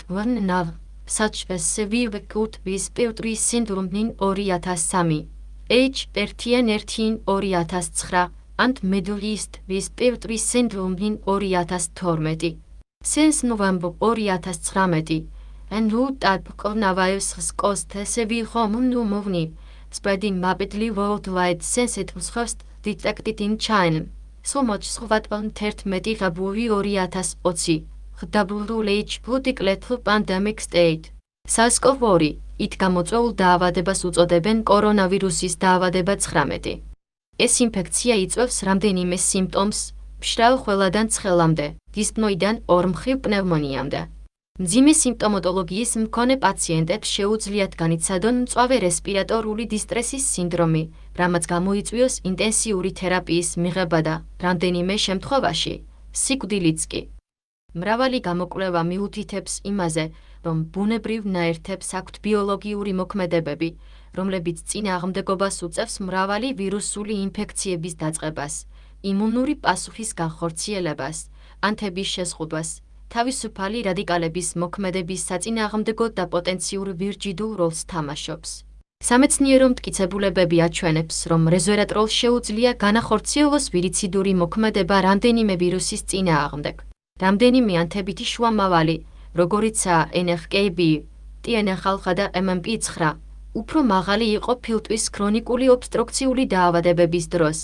one now, such as severe acute respiratory syndrome in 2003, H1N1 2009, and Middle East respiratory syndrome in 2012. Since November 2019, a new type of coronavirus has caused a severe pneumonia, spreading rapidly worldwide since it was first detected in China. So much so that on 13 February 2020, WHO declared the pandemic state. SARS-CoV-2 it გამოწვეულ დაავადებას უწოდებენ კორონავირუსის დაავადება 19. ეს ინფექცია იწვევს რამდენიმე სიმპტომს, მშრალ ხველადან ცხელამდე, დისპნოიდან ორმხრივ პნევმონიამდე. მძიმე სიმპტომატოლოგიის მქონე პაციენტებს შეუძლიათ განიცადონ მწვავე რესპირატორული დისტრესის სინდრომი, რამაც გამოიწვიოს ინტენსიური თერაპიის მიღება და რამდენიმე შემთხვევაში სიკვდილიც კი. მრავალი გამოკვლევა მიუთითებს იმაზე, რომ ბუნებრივ ნაერთებს აქვთ ბიოლოგიური მოქმედებები, რომლებიც წინააღმდეგობას უწევს მრავალი ვირუსული ინფექციების დაწყებას, იმუნური პასუხის განხორციელებას, ანთების შეზღუდვას, თავისუფალი რადიკალების მოქმედების საწინააღმდეგო და პოტენციურ ვირჯიდულ როლს თამაშობს. სამეცნიერო მტკიცებულებები აჩვენებს, რომ რესვერატროლს შეუძლია განახორციელოს ვირიციდური მოქმედება რამდენიმე ვირუსის წინააღმდეგ. რამდენიმე ანთებითი შუამავალი, როგორიცაა NFKB, TNF-alpha და MMP9, უფრო მაღალი იყო ფილტვის ქრონიკული ობსტრუქციული დაავადებების დროს,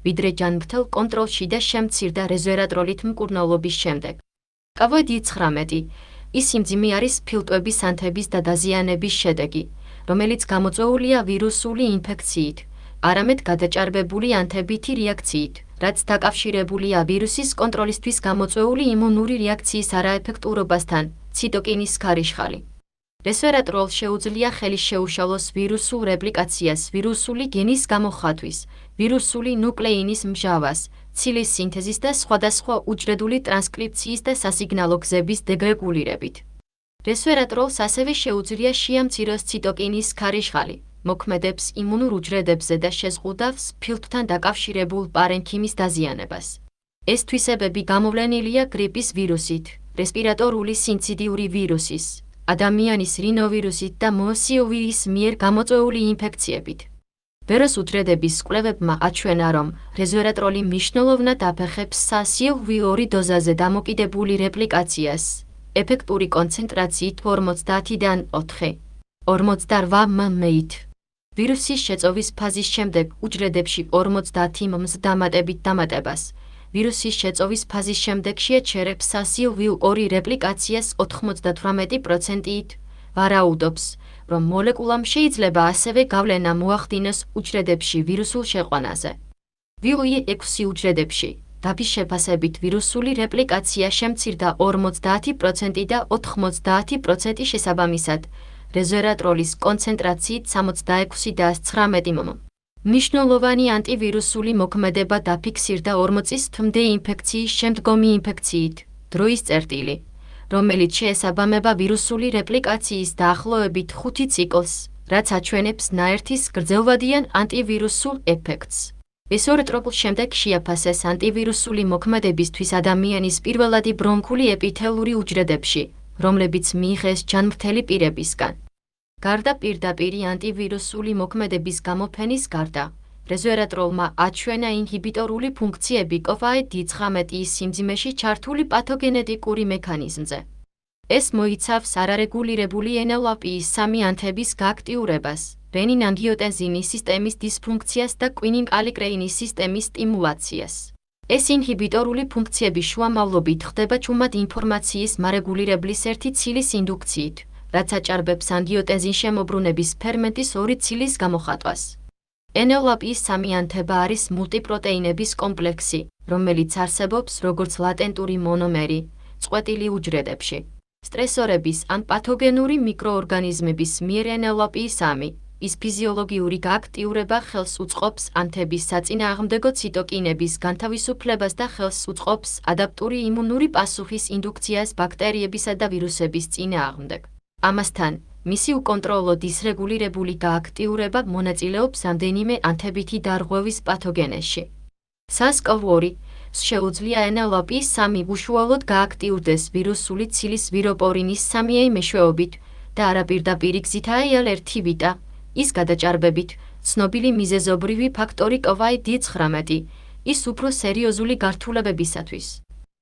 ვიდრე ჯანმრთელ კონტროლში და შემცირდა რესვერატროლით მკურნალობის შემდეგ. COVID-19 ის სიმძიმე არის ფილტვების ანთების და დაზიანების შედეგი, რომელიც გამოწვეულია ვირუსული ინფექციით, არამედ გადაჭარბებული ანთებითი რეაქციით, რაც დაკავშირებულია ვირუსის კონტროლისთვის გამოწვეული იმუნური რეაქციის არაეფექტურობასთან, ციტოკინის ქარიშხალი. რესვერატროლს შეუძლია ხელი შეუშალოს ვირუსულ რეპლიკაციას, ვირუსული გენის გამოხატვის, ვირუსული ნუკლეინის მჟავას, ცილის სინთეზის და სხვადასხვა უჯრედული ტრანსკრიფციის და სასიგნალო გზების დეგრეგულირებით. რესვერატროლს ასევე შეუძლია შეამციროს ციტოკინის ქარიშხალი, მოქმედებს იმუნურ უჯრედებზე და შეზღუდავს ფილტვთან დაკავშირებულ პარენქიმის დაზიანებას. ეს თვისებები გამოვლენილია გრიპის ვირუსით, რესპირატორული სინციდიური ვირუსის, ადამიანის რინოვირუსით და მოსიოვირის მიერ გამოწვეული ინფექციებით. ბეროს უჯრედების კვლევებმა აჩვენა, რომ რეზვერატროლი მნიშვნელოვნად აფეხებს SACS2 დოზაზე დამოკიდებული რეპლიკაციას, ეფექტური კონცენტრაციით 50-დან 4-58 მმ-ით. ვირუსის შეწოვის ფაზის შემდეგ უჯრედებში 50 მმ-ს დამატებით დამატებას. ვირუსის შეწოვის ფაზის შემდეგ შეაჩერებს SACS2 რეპლიკაციას 98%-ით, ვარაუდობს, რომ მოლეკულამ შეიძლება ასევე გავლენა მოახდინოს უჯრედებში ვირუსულ შეყვანაზე. VUE6 უჯრედებში დაფის შეფასებით ვირუსული რეპლიკაცია შემცირდა 50% და 90% შესაბამისად, რეზვერატროლის კონცენტრაციით 66 და 19 მმ. მნიშვნელოვანი ანტივირუსული მოქმედება დაფიქსირდა 40 წლის თმდე ინფექციის შემდგომი ინფექციით, დროის წერტილი, რომელიც შეესაბამება ვირუსული რეპლიკაციის დაახლოებით 5 ციკლს, რაც აჩვენებს ნაერთის გრძელვადიან ანტივირუსულ ეფექტს. ეს 2 ტროპლ შემდეგ შეაფასეს ანტივირუსული მოქმედებისთვის ადამიანის პირველადი ბრონქული ეპითელური უჯრედებში, რომლებიც მიიღეს ჯანმრთელი პირებისგან. გარდა პირდაპირი ანტივირუსული მოქმედების გამოფენის გარდა, რეზვერატროლმა აჩვენა ინჰიბიტორული ფუნქციები COVID-19-ის სიმძიმეში ჩართული პათოგენეტიკური მექანიზმზე. ეს მოიცავს არარეგულირებული NLRP3 ანთების გააქტიურებას, რენინ-ანგიოტენზინის სისტემის დისფუნქციას და კვინინკალიკრეინის სისტემის სტიმულაციას. ეს ინჰიბიტორული ფუნქციები შუამავლობით ხდება ჩუმად ინფორმაციის მარეგულირებლის ერთი ცილის ინდუქციით, რაც აჭარბებს ანგიოტენზინ შემოbrunების ფერმენტის 2 ცილის გამოხატვას. NLRP3 ანთება არის მულტიპროტეინების კომპლექსი, რომელიც არსებობს როგორც ლატენტური მონომერი, წყვეტილი უჯრედებში. სტრესორების ან პათოგენური მიკროორგანიზმების მიერ NLRP3 ის ფიზიოლოგიური გააქტიურება ხელს უწყობს ანთების საწინააღმდეგო ციტოკინების განთავისუფლებას და ხელს უწყობს ადაპტური იმუნური პასუხის ინდუქციას ბაქტერიებისა და ვირუსების წინააღმდეგ. ამასთან, მისი უკონტროლო დისრეგულირებული გააქტიურება მონაწილეობს რამდენიმე ანთებითი დარღვევის პათოგენეში. SARS-CoV-2 შეუძლია NLRP3 უშუალოდ გააქტიურდეს ვირუსული ცილის ვიროპორინის 3A მეშვეობით და არაპირდაპირი გზითაა IL-1 ის გადაჭარბებით, ცნობილი მიზეზობრივი ფაქტორი COVID-19, ის უფრო სერიოზული გართულებებისათვის.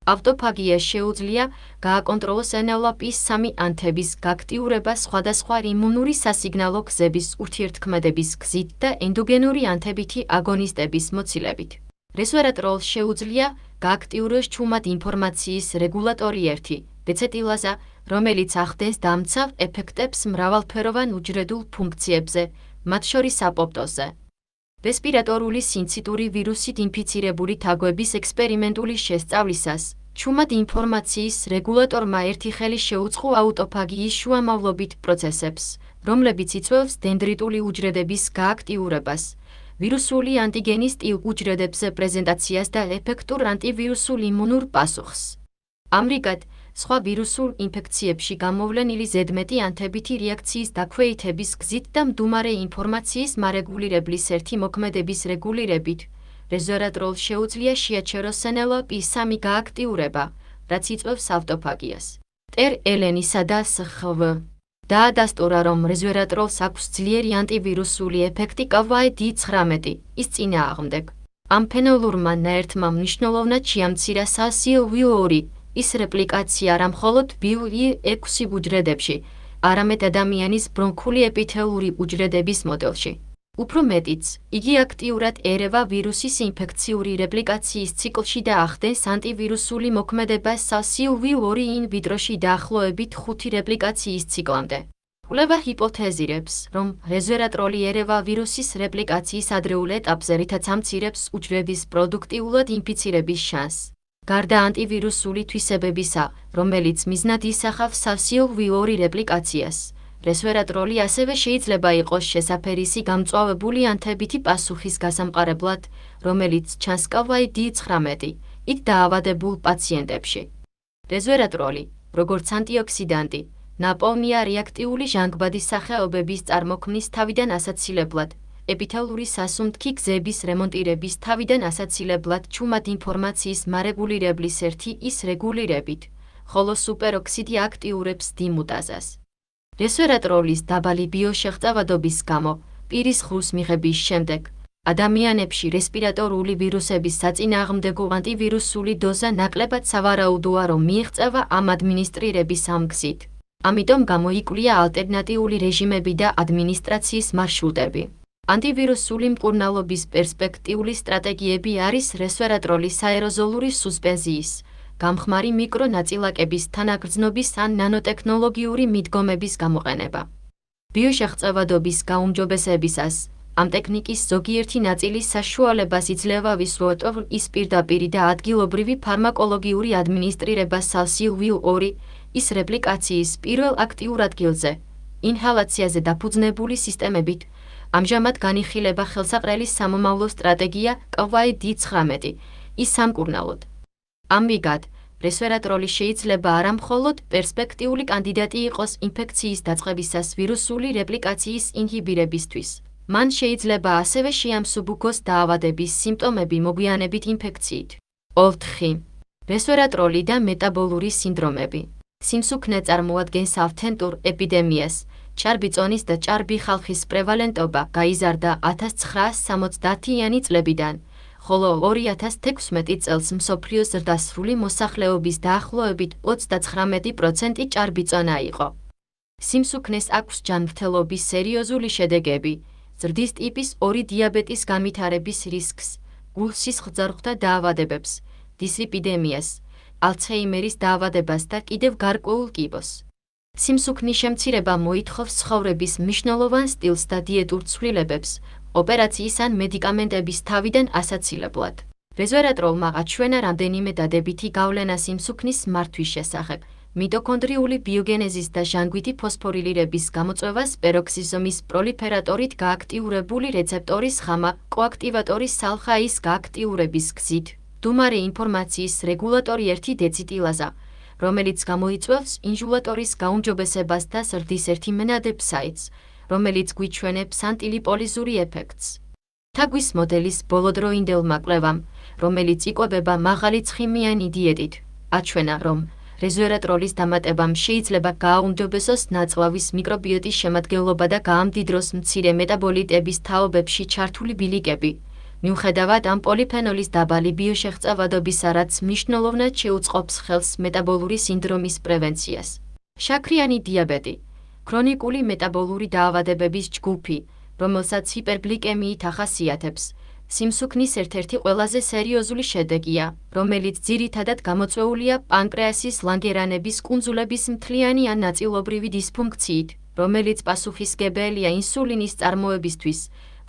ავტოფაგია შეუძლია გააკონტროლოს NLRP3 ანთების გააქტიურება სხვადასხვა იმუნური სასიგნალო გზების ურთიერთქმედების გზით და ენდოგენური ანთებითი აგონისტების მოცილებით. რეზვერატროლს შეუძლია გააქტიუროს ჩუმად ინფორმაციის რეგულატორი 1, დეცეტილაზა, რომელიც ახდენს დამცავ ეფექტებს მრავალფეროვან უჯრედულ ფუნქციებზე, მათ შორის აპოპტოზზე. რესპირატორული სინციტური ვირუსით ინფიცირებული თაგვების ექსპერიმენტული შესწავლისას, ჩუმად ინფორმაციის რეგულატორმა ერთი ხელი შეუწყო აუტოფაგიის შუამავლობით პროცესებს, რომლებიც იწვევს დენდრიტული უჯრედების გააქტიურებას, ვირუსული ანტიგენის ტილ უჯრედებზე პრეზენტაციას და ეფექტურ ანტივირუსულ იმუნურ პასუხს. ამრიგად, სხვა ვირუსულ ინფექციებში გამოვლენილი ზედმეტი ანთებითი რეაქციის დაქვეითების გზით და მდუმარე ინფორმაციის მარეგულირებლის ერთი მოქმედების რეგულირებით, რეზვერატროლს შეუძლია შეაჩეროს NLRP3 გააქტიურება, რაც იწვევს ავტოფაგიას. TR-ელენისა და SHV. დაადასტურა, რომ რეზვერატროლს აქვს ძლიერი ანტივირუსული ეფექტი COVID-19 ის წინააღმდეგ. ამ ფენოლურმა ნაერთმა მნიშვნელოვნად შეამცირა SARS-CoV-2 ის რეპლიკაცია არა მხოლოდ VUE6 უჯრედებში, არამედ ადამიანის ბრონქული ეპითელური უჯრედების მოდელში. უფრო მეტიც, იგი აქტიურად ერევა ვირუსის ინფექციური რეპლიკაციის ციკლში და ახდენს ანტივირუსული მოქმედება SARS-CoV-2 in vitro-ში დაახლოებით 5 რეპლიკაციის ციკლამდე. კვლევა ჰიპოთეზირებს, რომ რეზვერატროლი ერევა ვირუსის რეპლიკაციის ადრეულ ეტაპზე, რითაც ამცირებს უჯრედის პროდუქტიულად ინფიცირების შანსს. გარდა ანტივირუსული თვისებებისა, რომელიც მიზნად ისახავს SARS-CoV-2 რეპლიკაციას, რეზვერატროლი ასევე შეიძლება იყოს შესაფერისი გამწვავებული ანთებითი პასუხის გასამყარებლად, რომელიც ჩანს COVID-19-ით დაავადებულ პაციენტებში. რეზვერატროლი, როგორც ანტიოქსიდანტი, ნაპოვნია რეაქტიული ჟანგბადის სახეობების წარმოქმნის თავიდან ასაცილებლად, ეპითელური სასუნთქი გზების რემონტირების თავიდან ასაცილებლად ჩუმად ინფორმაციის მარეგულირებლის ერთი ის რეგულირებით, ხოლო სუპეროქსიდი აქტიურებს D მუტაზას. რეზვერატროლის დაბალი ბიოშეღწევადობის გამო, პირის ხურს მიღების შემდეგ. ადამიანებში რესპირატორული ვირუსების საწინააღმდეგო ანტივირუსული დოზა ნაკლებად სავარაუდოა, რომ მიიღწევა ამ ადმინისტრირების ამ გზით. ამიტომ გამოიკვლია ალტერნატიული რეჟიმები და ადმინისტრაციის მარშრუტები. ანტივირუსული მკურნალობის პერსპექტიული სტრატეგიები არის რესვერატროლის აეროზოლური სუსპენზიის, გამხმარი მიკრონაწილაკების თანაგრძნობის ან ნანოტექნოლოგიური მიდგომების გამოყენება. ბიოშეღწევადობის გაუმჯობესებისას ამ ტექნიკის ზოგიერთი ნაწილის საშუალებას იძლევა ვისვოეტოვ ის პირდაპირი და ადგილობრივი ფარმაკოლოგიური ადმინისტრირება SALS-2 ის რეპლიკაციის პირველ აქტიურ ადგილზე, ინჰალაციაზე დაფუძნებული სისტემებით. ამჟამად განიხილება ხელსაყრელის სამომავლო სტრატეგია COVID-19 ის სამკურნალოდ. ამგვარად, რესვერატროლი შეიძლება არა მხოლოდ პერსპექტიული კანდიდატი იყოს ინფექციის დაწყებისას ვირუსული რეპლიკაციის ინჰიბირებისთვის. მან შეიძლება ასევე შეამსუბუქოს დაავადების სიმპტომები მოგვიანებით ინფექციით. 4. რესვერატროლი და მეტაბოლური სინდრომები. სიმსუქნე წარმოადგენს ავთენტურ ეპიდემიას. ჭარბი წონის და ჭარბი ხალხის პრევალენტობა გაიზარდა 1970-იანი წლებიდან, ხოლო 2016 წელს მსოფლიოს ზრდასრული მოსახლეობის დაახლოებით 39% ჭარბი წონა იყო. სიმსუქნეს აქვს ჯანმრთელობის სერიოზული შედეგები, ზრდის ტიპის 2 დიაბეტის განვითარების რისკს, გულ-სისხლძარღვთა დაავადებებს, დისლიპიდემიას, ალცჰეიმერის დაავადებას და კიდევ გარკვეულ კიბოს. სიმსუქნის შემცირება მოითხოვს ცხოვრების მნიშვნელოვან სტილს და დიეტურ ცვლილებებს, ოპერაციის ან მედიკამენტების თავიდან ასაცილებლად. რესვერატროლმა აჩვენა რამდენიმე დადებითი გავლენა სიმსუქნის მართვის შესახებ, მიტოქონდრიული ბიოგენეზის და ჟანგვითი ფოსფორილირების გამოწვევას პეროქსიზომის პროლიფერატორით გააქტიურებული რეცეპტორის ხამა კოაქტივატორის სალხაის გააქტიურების გზით, მდუმარე ინფორმაციის რეგულატორი 1 დეციტილაზა, რომელიც გამოიწვევს ინჟულატორის გაუმჯობესებას და ზრდის ერთიმენადებ საიტს, რომელიც გვიჩვენებს ანტილიპოლიზური ეფექტს. თაგვის მოდელის ბოლოდროინდელმა კვლევამ, რომელიც იკვებება მაღალი ცხიმიანი დიეტით, აჩვენა, რომ რესვერატროლის დამატებამ შეიძლება გააუმჯობესოს ნაწლავის მიკრობიოტის შემადგენლობა და გაამდიდროს მცირე მეტაბოლიტების თაობებში ჩართული ბილიკები. მიუხედავად ამ პოლიფენოლის დაბალი ბიოშეღწევადობისა, რაც მნიშვნელოვნად შეუწყობს ხელს მეტაბოლური სინდრომის პრევენციას. შაქრიანი დიაბეტი, ქრონიკული მეტაბოლური დაავადებების ჯგუფი, რომელსაც ჰიპერგლიკემიით ახასიათებს, სიმსუქნის ერთ-ერთი ყველაზე სერიოზული შედეგია, რომელიც ძირითადად გამოწვეულია პანკრეასის ლანგერანების კუნძულების მთლიანი ან ნაწილობრივი დისფუნქციით, რომელიც პასუხისმგებელია ინსულინის წარმოებისთვის,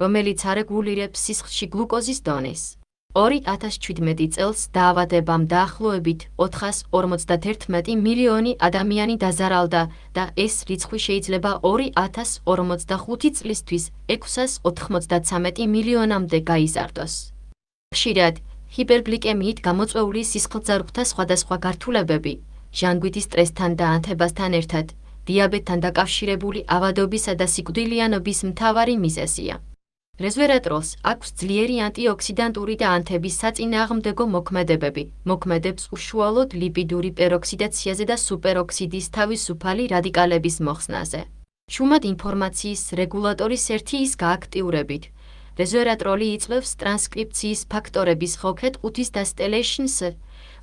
რომელიც არეგულირებს სისხლში გლუკოზის დონეს. 2017 წელს დაავადებამ დაახლოებით 451 მილიონი ადამიანი დაზარალდა და ეს რიცხვი შეიძლება 2045 წლისთვის 693 მილიონამდე გაიზარდოს. ხშირად, ჰიპერგლიკემიით გამოწვეული სისხლძარღვთა სხვადასხვა გართულებები, ჟანგვითი სტრესთან და ანთებასთან ერთად, დიაბეტთან დაკავშირებული ავადობისა და სიკვდილიანობის მთავარი მიზეზია. რესვერატროლს აქვს ძლიერი ანტიოქსიდანტური და ანთების საწინააღმდეგო მოქმედებები, მოქმედებს უშუალოდ ლიპიდური პეროქსიდაციაზე და სუპეროქსიდის თავისუფალი რადიკალების მოხსნაზე. შუმად ინფორმაციის რეგულატორის 1 ის გააქტიურებით, რესვერატროლი იწვევს ტრანსკრიფციის ფაქტორების ხოქეთ-5-ის დასტელეშნს,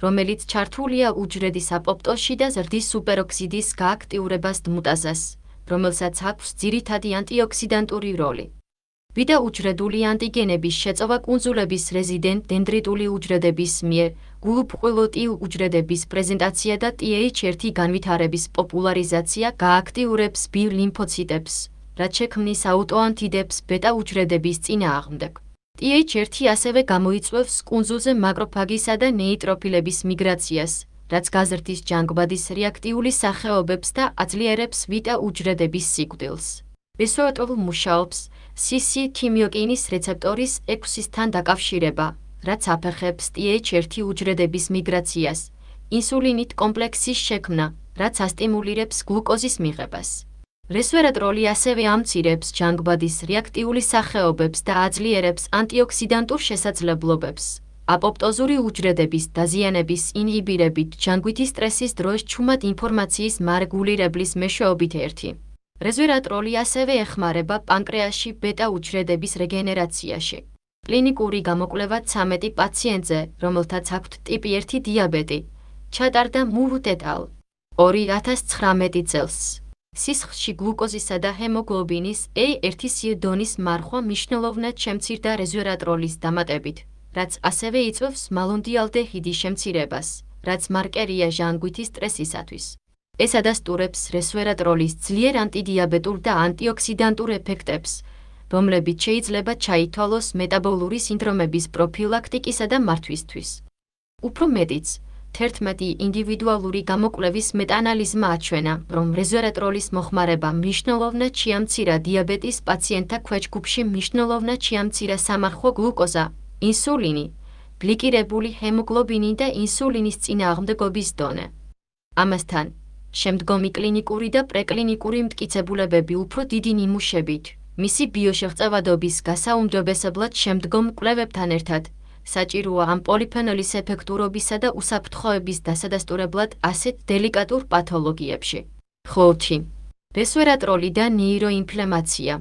რომელიც ჩართულია უჯრედის აპოპტოზში და ზრდის სუპეროქსიდის გააქტიურებას დმუტაზას, რომელსაც აქვს ძირითადი ანტიოქსიდანტური როლი. ვიდა უჯრედული ანტიგენების შეწოვა კუნძულების რეზიდენტ დენდრიტული უჯრედების მიერ, გულუბრყვილოტიუ უჯრედების პრეზენტაცია და TH1 განვითარების პოპულარიზაცია გააქტიურებს B ლიმფოციტებს, რაც შექმნის აუტოანტიდებს ბეტა უჯრედების წინააღმდეგ. TH1 ასევე გამოიწვევს კუნძულზე მაკროფაგისა და ნეიტროფილების მიგრაციას, რაც გაზრდის ჯანგბადის რეაქტიული სახეობებს და აძლიერებს ვიტა უჯრედების სიკვდილს. რესვერატროლი მუშაობს CC-თიმიოკინის რეცეპტორის 6-ისთან დაკავშირება, რაც აფეხებს TH1 უჯრედების მიგრაციას, ინსულინით კომპლექსის შექმნა, რაც ასტიმულირებს გლუკოზის მიღებას. რესვერატროლი ასევე ამცირებს ჯანგბადის რეაქტიული სახეობებს და აძლიერებს ანტიოქსიდანტურ შესაძლებლობებს. აპოპტოზური უჯრედების დაზიანების ინჰიბირებით ჯანგვითი სტრესის დროს ჩუმად ინფორმაციის მარეგულირებლის მეშვეობით 1. რეზვერატროლი ასევე ეხმარება პანკრეასში ბეტა უჯრედების რეგენერაციაში. კლინიკური გამოკვლევა 13 პაციენტზე, რომელთაც აქვთ ტიპი 1 დიაბეტი, ჩატარდა მურუტ et al. 2019 წელს. სისხლში გლუკოზისა და ჰემოგლობინის A1C დონის მარხვა მნიშვნელოვნად შემცირდა რეზვერატროლის დამატებით, რაც ასევე იწვევს მალონდიალდეჰიდის შემცირებას, რაც მარკერია ჟანგვითი სტრესისათვის. ეს ადასტურებს რესვერატროლის ძლიერ ანტიდიაბეტურ და ანტიოქსიდანტურ ეფექტებს, რომლებიც შეიძლება ჩაითვალოს მეტაბოლური სინდრომების პროფილაქტიკისა და მართვისთვის. უფრო მეტიც, 11 ინდივიდუალური გამოკვლევის მეტაანალიზმა აჩვენა, რომ რეზვერატროლის მოხმარება მნიშვნელოვნად შეამცირა დიაბეტის პაციენტთა ქვეჯგუფში მნიშვნელოვნად შეამცირა სამარხვა გლუკოზა, ინსულინი, გლიკირებული ჰემოგლობინი და ინსულინის წინააღმდეგობის დონე. ამასთან, შემდგომი კლინიკური და პრეკლინიკური მტკიცებულებები უფრო დიდი ნიმუშებით, მისი ბიოშეღწევადობის გასაუმჯობესებლად შემდგომ კვლევებთან ერთად, საჭიროა ამ პოლიფენოლის ეფექტურობისა და უსაფრთხოების დასადასტურებლად ასეთ დელიკატურ პათოლოგიებში. 5. რესვერატროლი და ნეიროინფლამაცია.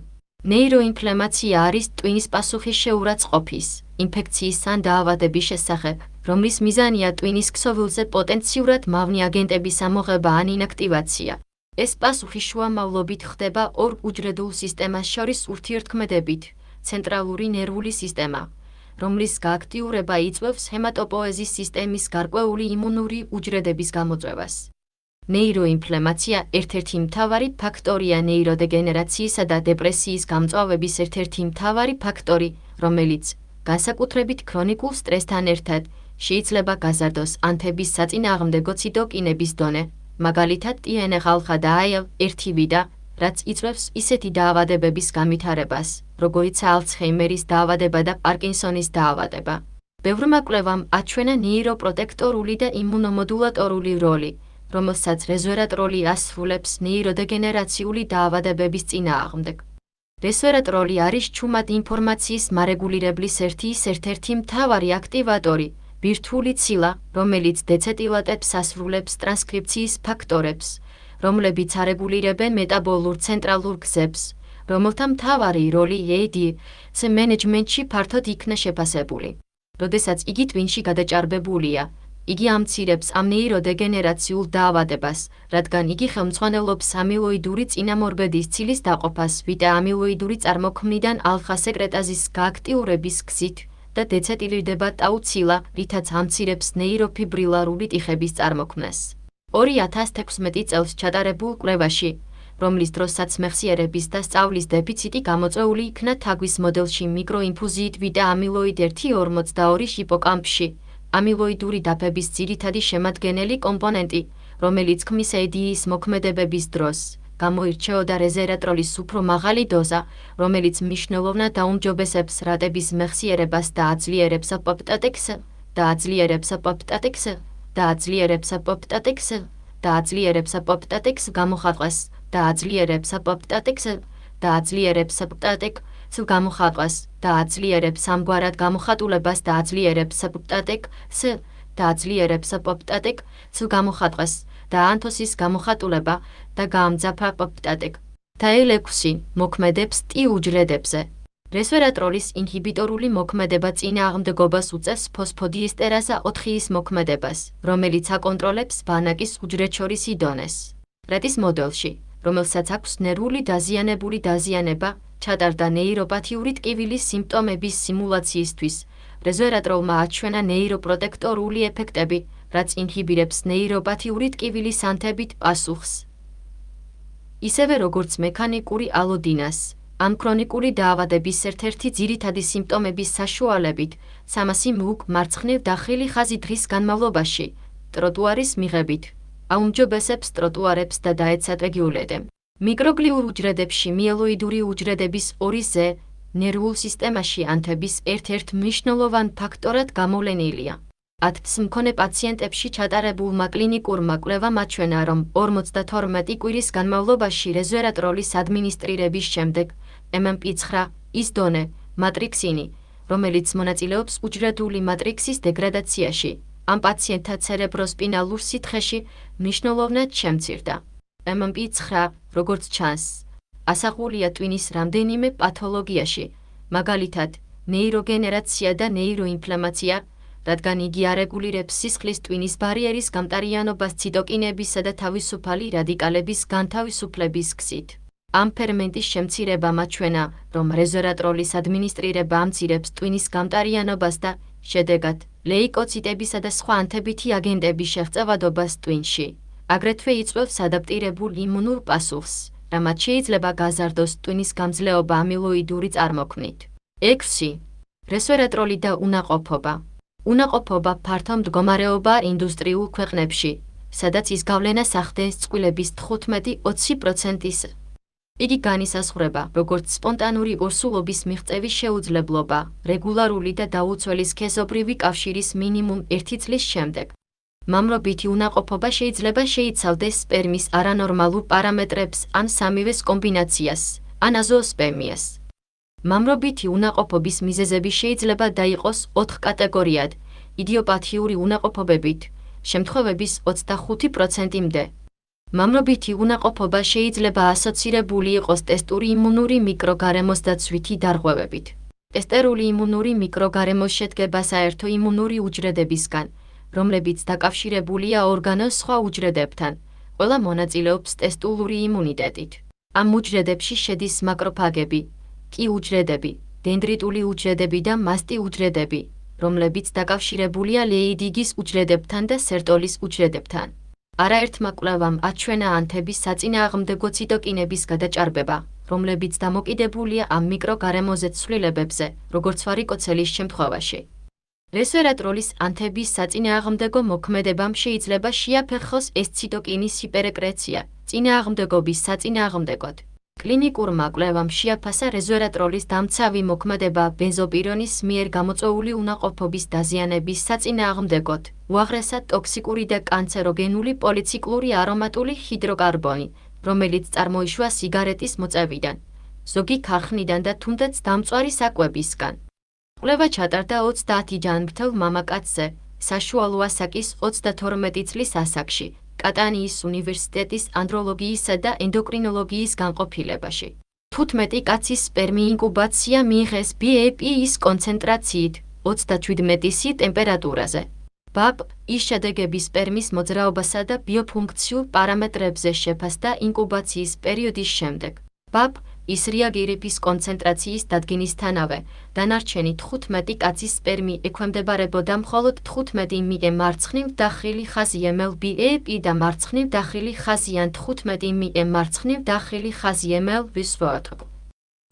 ნეიროინფლამაცია არის ტვინის პასუხისმგებლობის, ინფექციის ან დაავადების შესახებ, რომლის მიზანია ტვინის ქსოვილზე პოტენციურად მავნე აგენტების ამოღება ან ინაქტივაცია. ეს პასუხი შუამავლობით ხდება ორ უჯრედულ სისტემას შორის ურთიერთქმედებით, ცენტრალური ნერვული სისტემა, რომლის გააქტიურება იწვევს ჰემატოპოეზის სისტემის გარკვეული იმუნური უჯრედების გამოწვევას. ნეიროინფლამაცია ერთ-ერთი მთავარი ფაქტორია ნეიროდეგენერაციისა და დეპრესიის გამწვავების ერთ-ერთი მთავარი ფაქტორი, რომელიც, განსაკუთრებით ქრონიკულ სტრესთან ერთად, შეიძლება გაზარდოს ანთების საწინააღმდეგო ციტოკინების დონე, მაგალითად TNF-α და IL-1β, რაც იწვევს ისეთი დაავადებების განვითარებას, როგორიცაა ალცჰეიმერის დაავადება და პარკინსონის დაავადება. ბევრმა კვლევამ აჩვენა ნეიროპროტექტორული და იმუნომოდულატორული როლი, რომელსაც რესვერატროლი ასრულებს ნეიროდეგენერაციული დაავადებების წინააღმდეგ. რესვერატროლი არის ჩუმად ინფორმაციის მარეგულირებლის ერთ-ერთი მთავარი აქტივატორი, ბირთვული ცილა, რომელიც დეცეტილატებს ასრულებს ტრანსკრიფციის ფაქტორებს, რომლებიც არეგულირებენ მეტაბოლურ ცენტრალურ გზებს, რომელთა მთავარი როლი ADC მენეჯმენტში ფართოდ იქნა შეფასებული. როდესაც იგი ტვინში გადაჭარბებულია, იგი ამცირებს ამ ნეიროდეგენერაციულ დაავადებას, რადგან იგი ხელმძღვანელობს ამილოიდური წინამორბედის ცილის დაყოფას ვიტა-ამილოიდური წარმოქმნიდან ალფა-სეკრეტაზის გააქტიურების გზით და დეცეტილირდება ტაუ ცილა, რითაც ამცირებს ნეიროფიბრილარული ტიხების წარმოქმნას. 2016 წელს ჩატარებულ კვლევაში, რომლის დროსაც მეხსიერების და სწავლის დეფიციტი გამოწვეული იქნა თაგვის მოდელში მიკროინფუზიით ვიტა-ამილოიდ-1-42 ჰიპოკამპში, ამილოიდური დაფების ძირითადი შემადგენელი კომპონენტი, რომელიც ქმნის ADE-ის მოქმედებების დროს, გამოირჩეოდა რესვერატროლის უფრო მაღალი დოზა, რომელიც მნიშვნელოვნად დაუმჯობესებს რატების მეხსიერებას და აძლიერებს აპოპტოტექს, და აძლიერებს აპოპტოტექს, და აძლიერებს აპოპტოტექს, და აძლიერებს აპოპტოტექს გამოხატვას, და აძლიერებს აპოპტოტექს, და აძლიერებს აპოპტოტექს გამოხატვას, და აძლიერებს ამგვარად გამოხატულებას და აძლიერებს აპოპტოტექს, და აძლიერებს აპოპტოტექს გამოხატვას, და ანთოსის გამოხატულება და გაამძაფრა აპოპტოტეკ. და L6 მოქმედებს T უჯრედებზე. რესვერატროლის ინჰიბიტორული მოქმედება წინააღმდეგობას უწევს ფოსფოდიესტერაზა 4-ის მოქმედებას, რომელიც აკონტროლებს ბანაკის უჯრედშორისი დონეს. რეტის მოდელში, რომელსაც აქვს ნერვული დაზიანებული დაზიანება, ჩატარდა ნეიროპათიური ტკივილის სიმპტომების სიმულაციისთვის, რესვერატროლმა აჩვენა ნეიროპროტექტორული ეფექტები, რაც ინჰიბირებს ნეიროპათიური ტკივილის ანთებით პასუხს. ისევე როგორც მექანიკური ალოდინას, ამ ქრონიკული დაავადების ერთ-ერთი ძირითადი სიმპტომების საშუალებით, 300 მლ მარცხნივ დახილი ხაზი დღის განმავლობაში, ტროტუარის მიღებით, აუმჯობესებს ტროტუარებს და დაეცატრეგიულეტე. მიკროგლიურ უჯრედებში მიელოიდური უჯრედების 2Z ნერვულ სისტემაში ანთების ერთ-ერთ მნიშვნელოვან ფაქტორად გამოვლენილია. ATS მქონე პაციენტებში ჩატარებულმა კლინიკურმა კვლევამ აჩვენა, რომ 52 კვირის განმავლობაში რესვერატროლის ადმინისტრირების შემდეგ MMP9-ის დონე, მატრიქსინი, რომელიც მონაწილეობს უჯრედული მატრიქსის დეგრადაციაში, ამ პაციენტთა ცერებროსპინალურ სითხეში მნიშვნელოვნად შემცირდა. MMP9, როგორც ჩანს, ასახულია ტვინის რამდენიმე პათოლოგიაში, მაგალითად, ნეიროგენერაცია და ნეიროინფლამაცია, რადგან იგი არეგულირებს სისხლის ტვინის ბარიერის გამტარიანობას ციტოკინებისა და თავისუფალი რადიკალების განთავისუფლების გზით. ამ ფერმენტის შემცირება მაჩვენა, რომ რეზვერატროლის ადმინისტრირება ამცირებს ტვინის გამტარიანობას და, შედეგად, ლეიკოციტებისა და სხვა ანთებითი აგენტების შეღწევადობას ტვინში. აგრეთვე იწვევს ადაპტირებულ იმუნურ პასუხს, რამაც შეიძლება გაზარდოს ტვინის გამძლეობა ამილოიდური წარმოქმნით. 6. რესვერატროლი და უნაყოფობა. უნაყოფობა ფართო მდგომარეობაა ინდუსტრიულ ქვეყნებში, სადაც ის გავლენას ახდენს წყვილების 15-20%-ის. იგი განისაზღვრება, როგორც სპონტანური ორსულობის მიღწევის შეუძლებლობა, რეგულარული და დაუცველი სქესობრივი კავშირის მინიმუმ 1 წლის შემდეგ. მამრობითი უნაყოფობა შეიძლება შეიცავდეს სპერმის არანორმალურ პარამეტრებს ან სამივეს კომბინაციას, ან აზოოსპერმიას. მამრობითი უნაყოფობის მიზეზები შეიძლება დაიყოს 4 კატეგორიად: იდიოპათიური უნაყოფობებით, შემთხვევების 25%-მდე. მამრობითი უნაყოფობა შეიძლება ასოცირებული იყოს ტესტური იმუნური მიკროგარემოს დაცვითი დარღვევებით. ტესტერული იმუნური მიკროგარემოს შედგება საერთო იმუნური უჯრედებისგან, რომლებიც დაკავშირებულია ორგანოს სხვა უჯრედებთან. ყველა მონაწილეობს ტესტულური იმუნიტეტით. ამ უჯრედებში შედის მაკროფაგები, კი უჯრედები, დენდრიტული უჯრედები და მასტი უჯრედები, რომლებიც დაკავშირებულია ლეიდიგის უჯრედებთან და სერტოლის უჯრედებთან. არაერთმა კვლევამ აჩვენა ანთების საწინააღმდეგო ციტოკინების გადაჭარბება, რომლებიც დამოკიდებულია ამ მიკროგარემოზე ცვლილებებზე, როგორც ვარიკოცელის შემთხვევაში. რესვერატროლის ანთების საწინააღმდეგო მოქმედებამ შეიძლება შეაფერხოს ეს ციტოკინის ჰიპერეკრეცია, წინააღმდეგობის საწინააღმდეგოდ. კლინიკურმა კვლევამ შეაფასა რესვერატროლის დამცავი მოქმედება ბენზოპირონის მიერ გამოწვეული უნაყოფობის დაზიანების საწინააღმდეგოდ, უაღრესად ტოქსიკური და კანცეროგენული პოლიციკლური არომატული ჰიდროკარბონი, რომელიც წარმოიშვა სიგარეტის მოწევიდან, ზოგი ქარხნიდან და თუნდაც დამწვარი საკვებისგან. კვლევა ჩატარდა 30 ჯანმრთელ მამაკაცზე, საშუალო ასაკის 32 წლის ასაკში, კატანიის უნივერსიტეტის ანდროლოგიისა და ენდოკრინოლოგიის განყოფილებაში. 15 კაცის სპერმი ინკუბაცია მიიღეს BAP-ის კონცენტრაციით 37-ი ტემპერატურაზე. BAP-ის შედეგები სპერმის მოძრაობასა და ბიოფუნქციურ პარამეტრებზე შეფასდა ინკუბაციის პერიოდის შემდეგ. BAP-ის რეაგირების კონცენტრაციის დადგენისთანავე, დანარჩენი 15 კაცის სპერმი ექვემდებარებოდა მხოლოდ 15 მგ მარცხნივ დახრილი ხაზი ml BAP და მარცხნივ დახრილი ხაზი ან 15 მგ მარცხნივ დახრილი ხაზი ml ვისვოათო.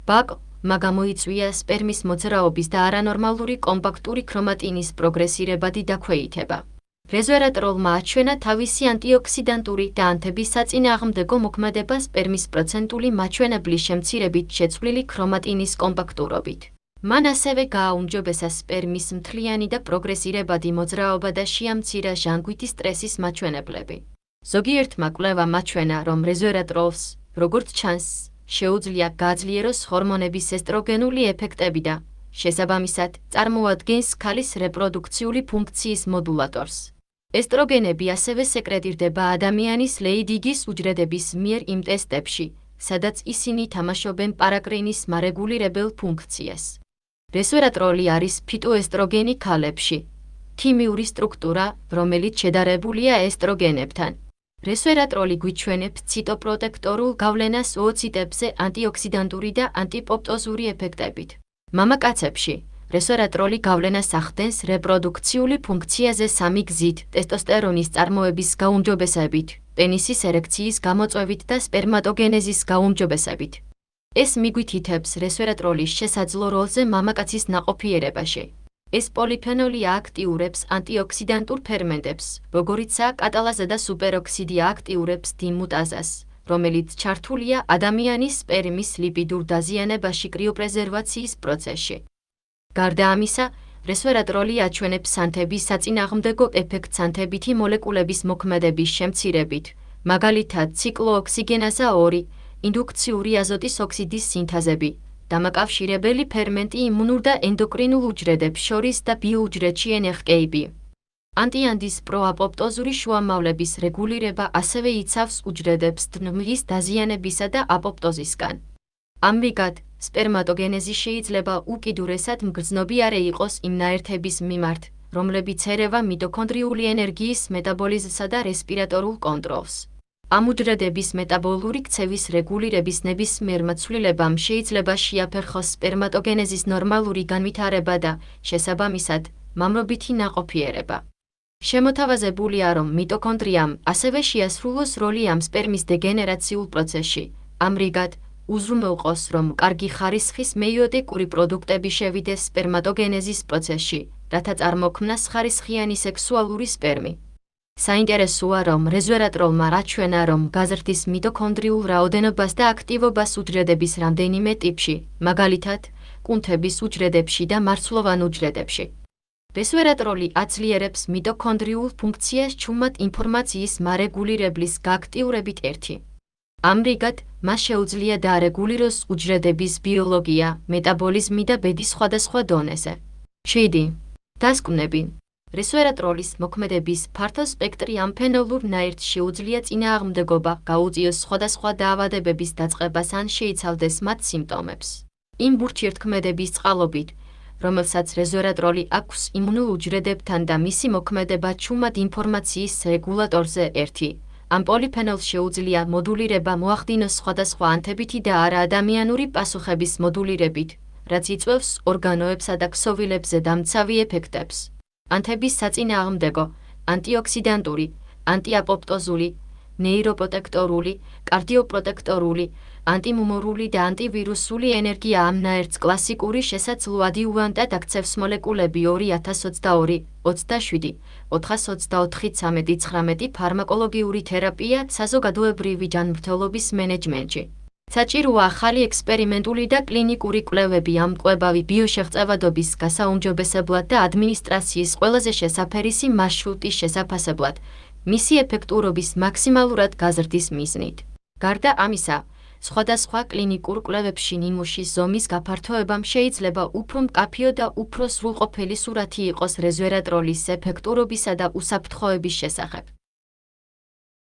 BAP-მა გამოიწვია სპერმის მოძრაობის და არანორმალური კომპაქტური ქრომატინის პროგრესირებადი დაქვეითება. რესვერატროლმა აჩვენა თავისი ანტიოქსიდანტური და ანთების საწინააღმდეგო მოქმედება სპერმის პროცენტული მაჩვენებლის შემცირებით შეცვლილი ქრომატინის კომპაქტურობით. მან ასევე გააუმჯობესა სპერმის მთლიანი და პროგრესირებადი მოძრაობა და შეამცირა ჟანგვითი სტრესის მაჩვენებლები. ზოგიერთმა კვლევამ აჩვენა, რომ რესვერატროლს, როგორც ჩანს, შეუძლია გააძლიეროს ჰორმონების ესტროგენული ეფექტები და, შესაბამისად, წარმოადგენს ქალის რეპროდუქციული ფუნქციის მოდულატორს. ესტროგენები ასევე სეკრეტირდება ადამიანის ლეიდიგის უჯრედების მიერ იმ ტესტებში, სადაც ისინი თამაშობენ პარაკრინის მარეგულირებელ ფუნქციას. რესვერატროლი არის ფიტოესტროგენი ქალებში. ქიმიური სტრუქტურა, რომელიც შედარებულია ესტროგენებთან. რესვერატროლი გვიჩვენებს ციტოპროტექტორულ გავლენას ოოციტებზე ანტიოქსიდანტური და ანტიპოპტოზური ეფექტებით. მამაკაცებში რესვერატროლი გავლენას ახდენს რეპროდუქციული ფუნქციაზე 3 გზით: ტესტოსტერონის წარმოების გაუმჯობესებით, პენისის ერექციის გამოწვევით და სპერმატოგენეზის გაუმჯობესებით. ეს მიგვითითებს რესვერატროლის შესაძლო როლზე მამაკაცის ნაყოფიერებაში. ეს პოლიფენოლი აქტიურებს ანტიოქსიდანტურ ფერმენტებს, როგორიცაა კატალაზა და სუპეროქსიდი აქტიურებს დიმუტაზას, რომელიც ჩართულია ადამიანის სპერმის ლიპიდურ დაზიანებაში კრიოპრეზერვაციის პროცესში. გარდა ამისა, რესვერატროლი აჩვენებს ანთების საწინააღმდეგო ეფექტს ანთებითი მოლეკულების მოქმედების შემცირებით, მაგალითად ციკლოოქსიგენაზა 2, ინდუქციური აზოტის ოქსიდის სინთეზები, დამაკავშირებელი ფერმენტი იმუნურ და ენდოკრინულ უჯრედებს შორის და ბიოუჯრედში NRKB. ანტიანდის პროაპოპტოზური შუამავლების რეგულირება ასევე იცავს უჯრედებს დნმ-ის დაზიანებისა და აპოპტოზისგან. ამრიგად, სპერმატოგენეზი შეიძლება უკიდურესად მგრძნობიარე იყოს იმ ნაერთების მიმართ, რომლებიც ერევა მიტოქონდრიული ენერგიის მეტაბოლიზმსა და რესპირატორულ კონტროლს. ამ უჯრედების მეტაბოლური ქცევის რეგულირების ნებისმიერ მცვლილებამ შეიძლება შეაფერხოს სპერმატოგენეზის ნორმალური განვითარება და, შესაბამისად, მამრობითი ნაყოფიერება. შემოთავაზებულია, რომ მიტოქონდრიამ ასევე შეასრულოს როლი ამ სპერმის დეგენერაციულ პროცესში. ამრიგად, უზრუნველყოს, რომ კარგი ხარისხის მეიოტიკური პროდუქტები შევიდეს სპერმატოგენეზის პროცესში, რათა წარმოქმნას ხარისხიანი სექსუალური სპერმი. საინტერესოა, რომ რეზვერატროლმა აჩვენა, რომ გაზრდის მიტოქონდრიულ რაოდენობას და აქტივობას უჯრედების რამდენიმე ტიპში, მაგალითად, კუნთების უჯრედებში და მარცვლოვან უჯრედებში. რესვერატროლი აცლიერებს მიტოქონდრიულ ფუნქციას ჩუმად ინფორმაციის მარეგულირებლის გააქტიურებით ერთი. ამრიგად, მას შეუძლია დაარეგულიროს უჯრედების ბიოლოგია, მეტაბოლიზმი და ბედი სხვადასხვა დონეზე. 7. დასკვნები. რესვერატროლის მოქმედების ფართო სპექტრი ამ ფენოლურ ნაერთს შეუძლია წინააღმდეგობა გაუწიოს სხვადასხვა დაავადებების დაწყებას ან შეიცავდეს მათ სიმპტომებს. იმ ურთიერთქმედების წყალობით, რომელსაც რესვერატროლი აქვს იმუნურ უჯრედებთან და მისი მოქმედება ჩუმად ინფორმაციის რეგულატორზე ერთი. ამ პოლიფენოლს შეუძლია მოდულირება მოახდინოს სხვადასხვა ანთებითი და არაადამიანური პასუხების მოდულირებით, რაც იწვევს ორგანოებსა და ქსოვილებზე დამცავი ეფექტებს. ანთების საწინააღმდეგო, ანტიოქსიდანტური, ანტიაპოპტოზული, ნეიროპროტექტორული, კარდიოპროტექტორული, ანტიმუმორული და ანტივირუსული ენერგია ამ ნაერთს კლასიკური შესაძლო ადიუვანტად აქცევს მოლეკულები 2027-424-13 ფარმაკოლოგიური თერაპია საზოგადოებრივი ჯანმრთელობის მენეჯმენტში. საჭიროა ახალი ექსპერიმენტული და კლინიკური კვლევები ამ მკვლევარი ბიოშეღწევადობის გასაუმჯობესებლად და ადმინისტრაციის ყველაზე შესაფერისი მარშრუტის შესაფასებლად, მისი ეფექტურობის მაქსიმალურად გაზრდის მიზნით. გარდა ამისა, სხვადასხვა კლინიკურ კვლევებში ნიმუშის ზომის გაფართოებამ შეიძლება უფრო მკაფიო და უფრო სრულყოფილი სურათი იყოს რესვერატროლის ეფექტურობისა და უსაფრთხოების შესახებ.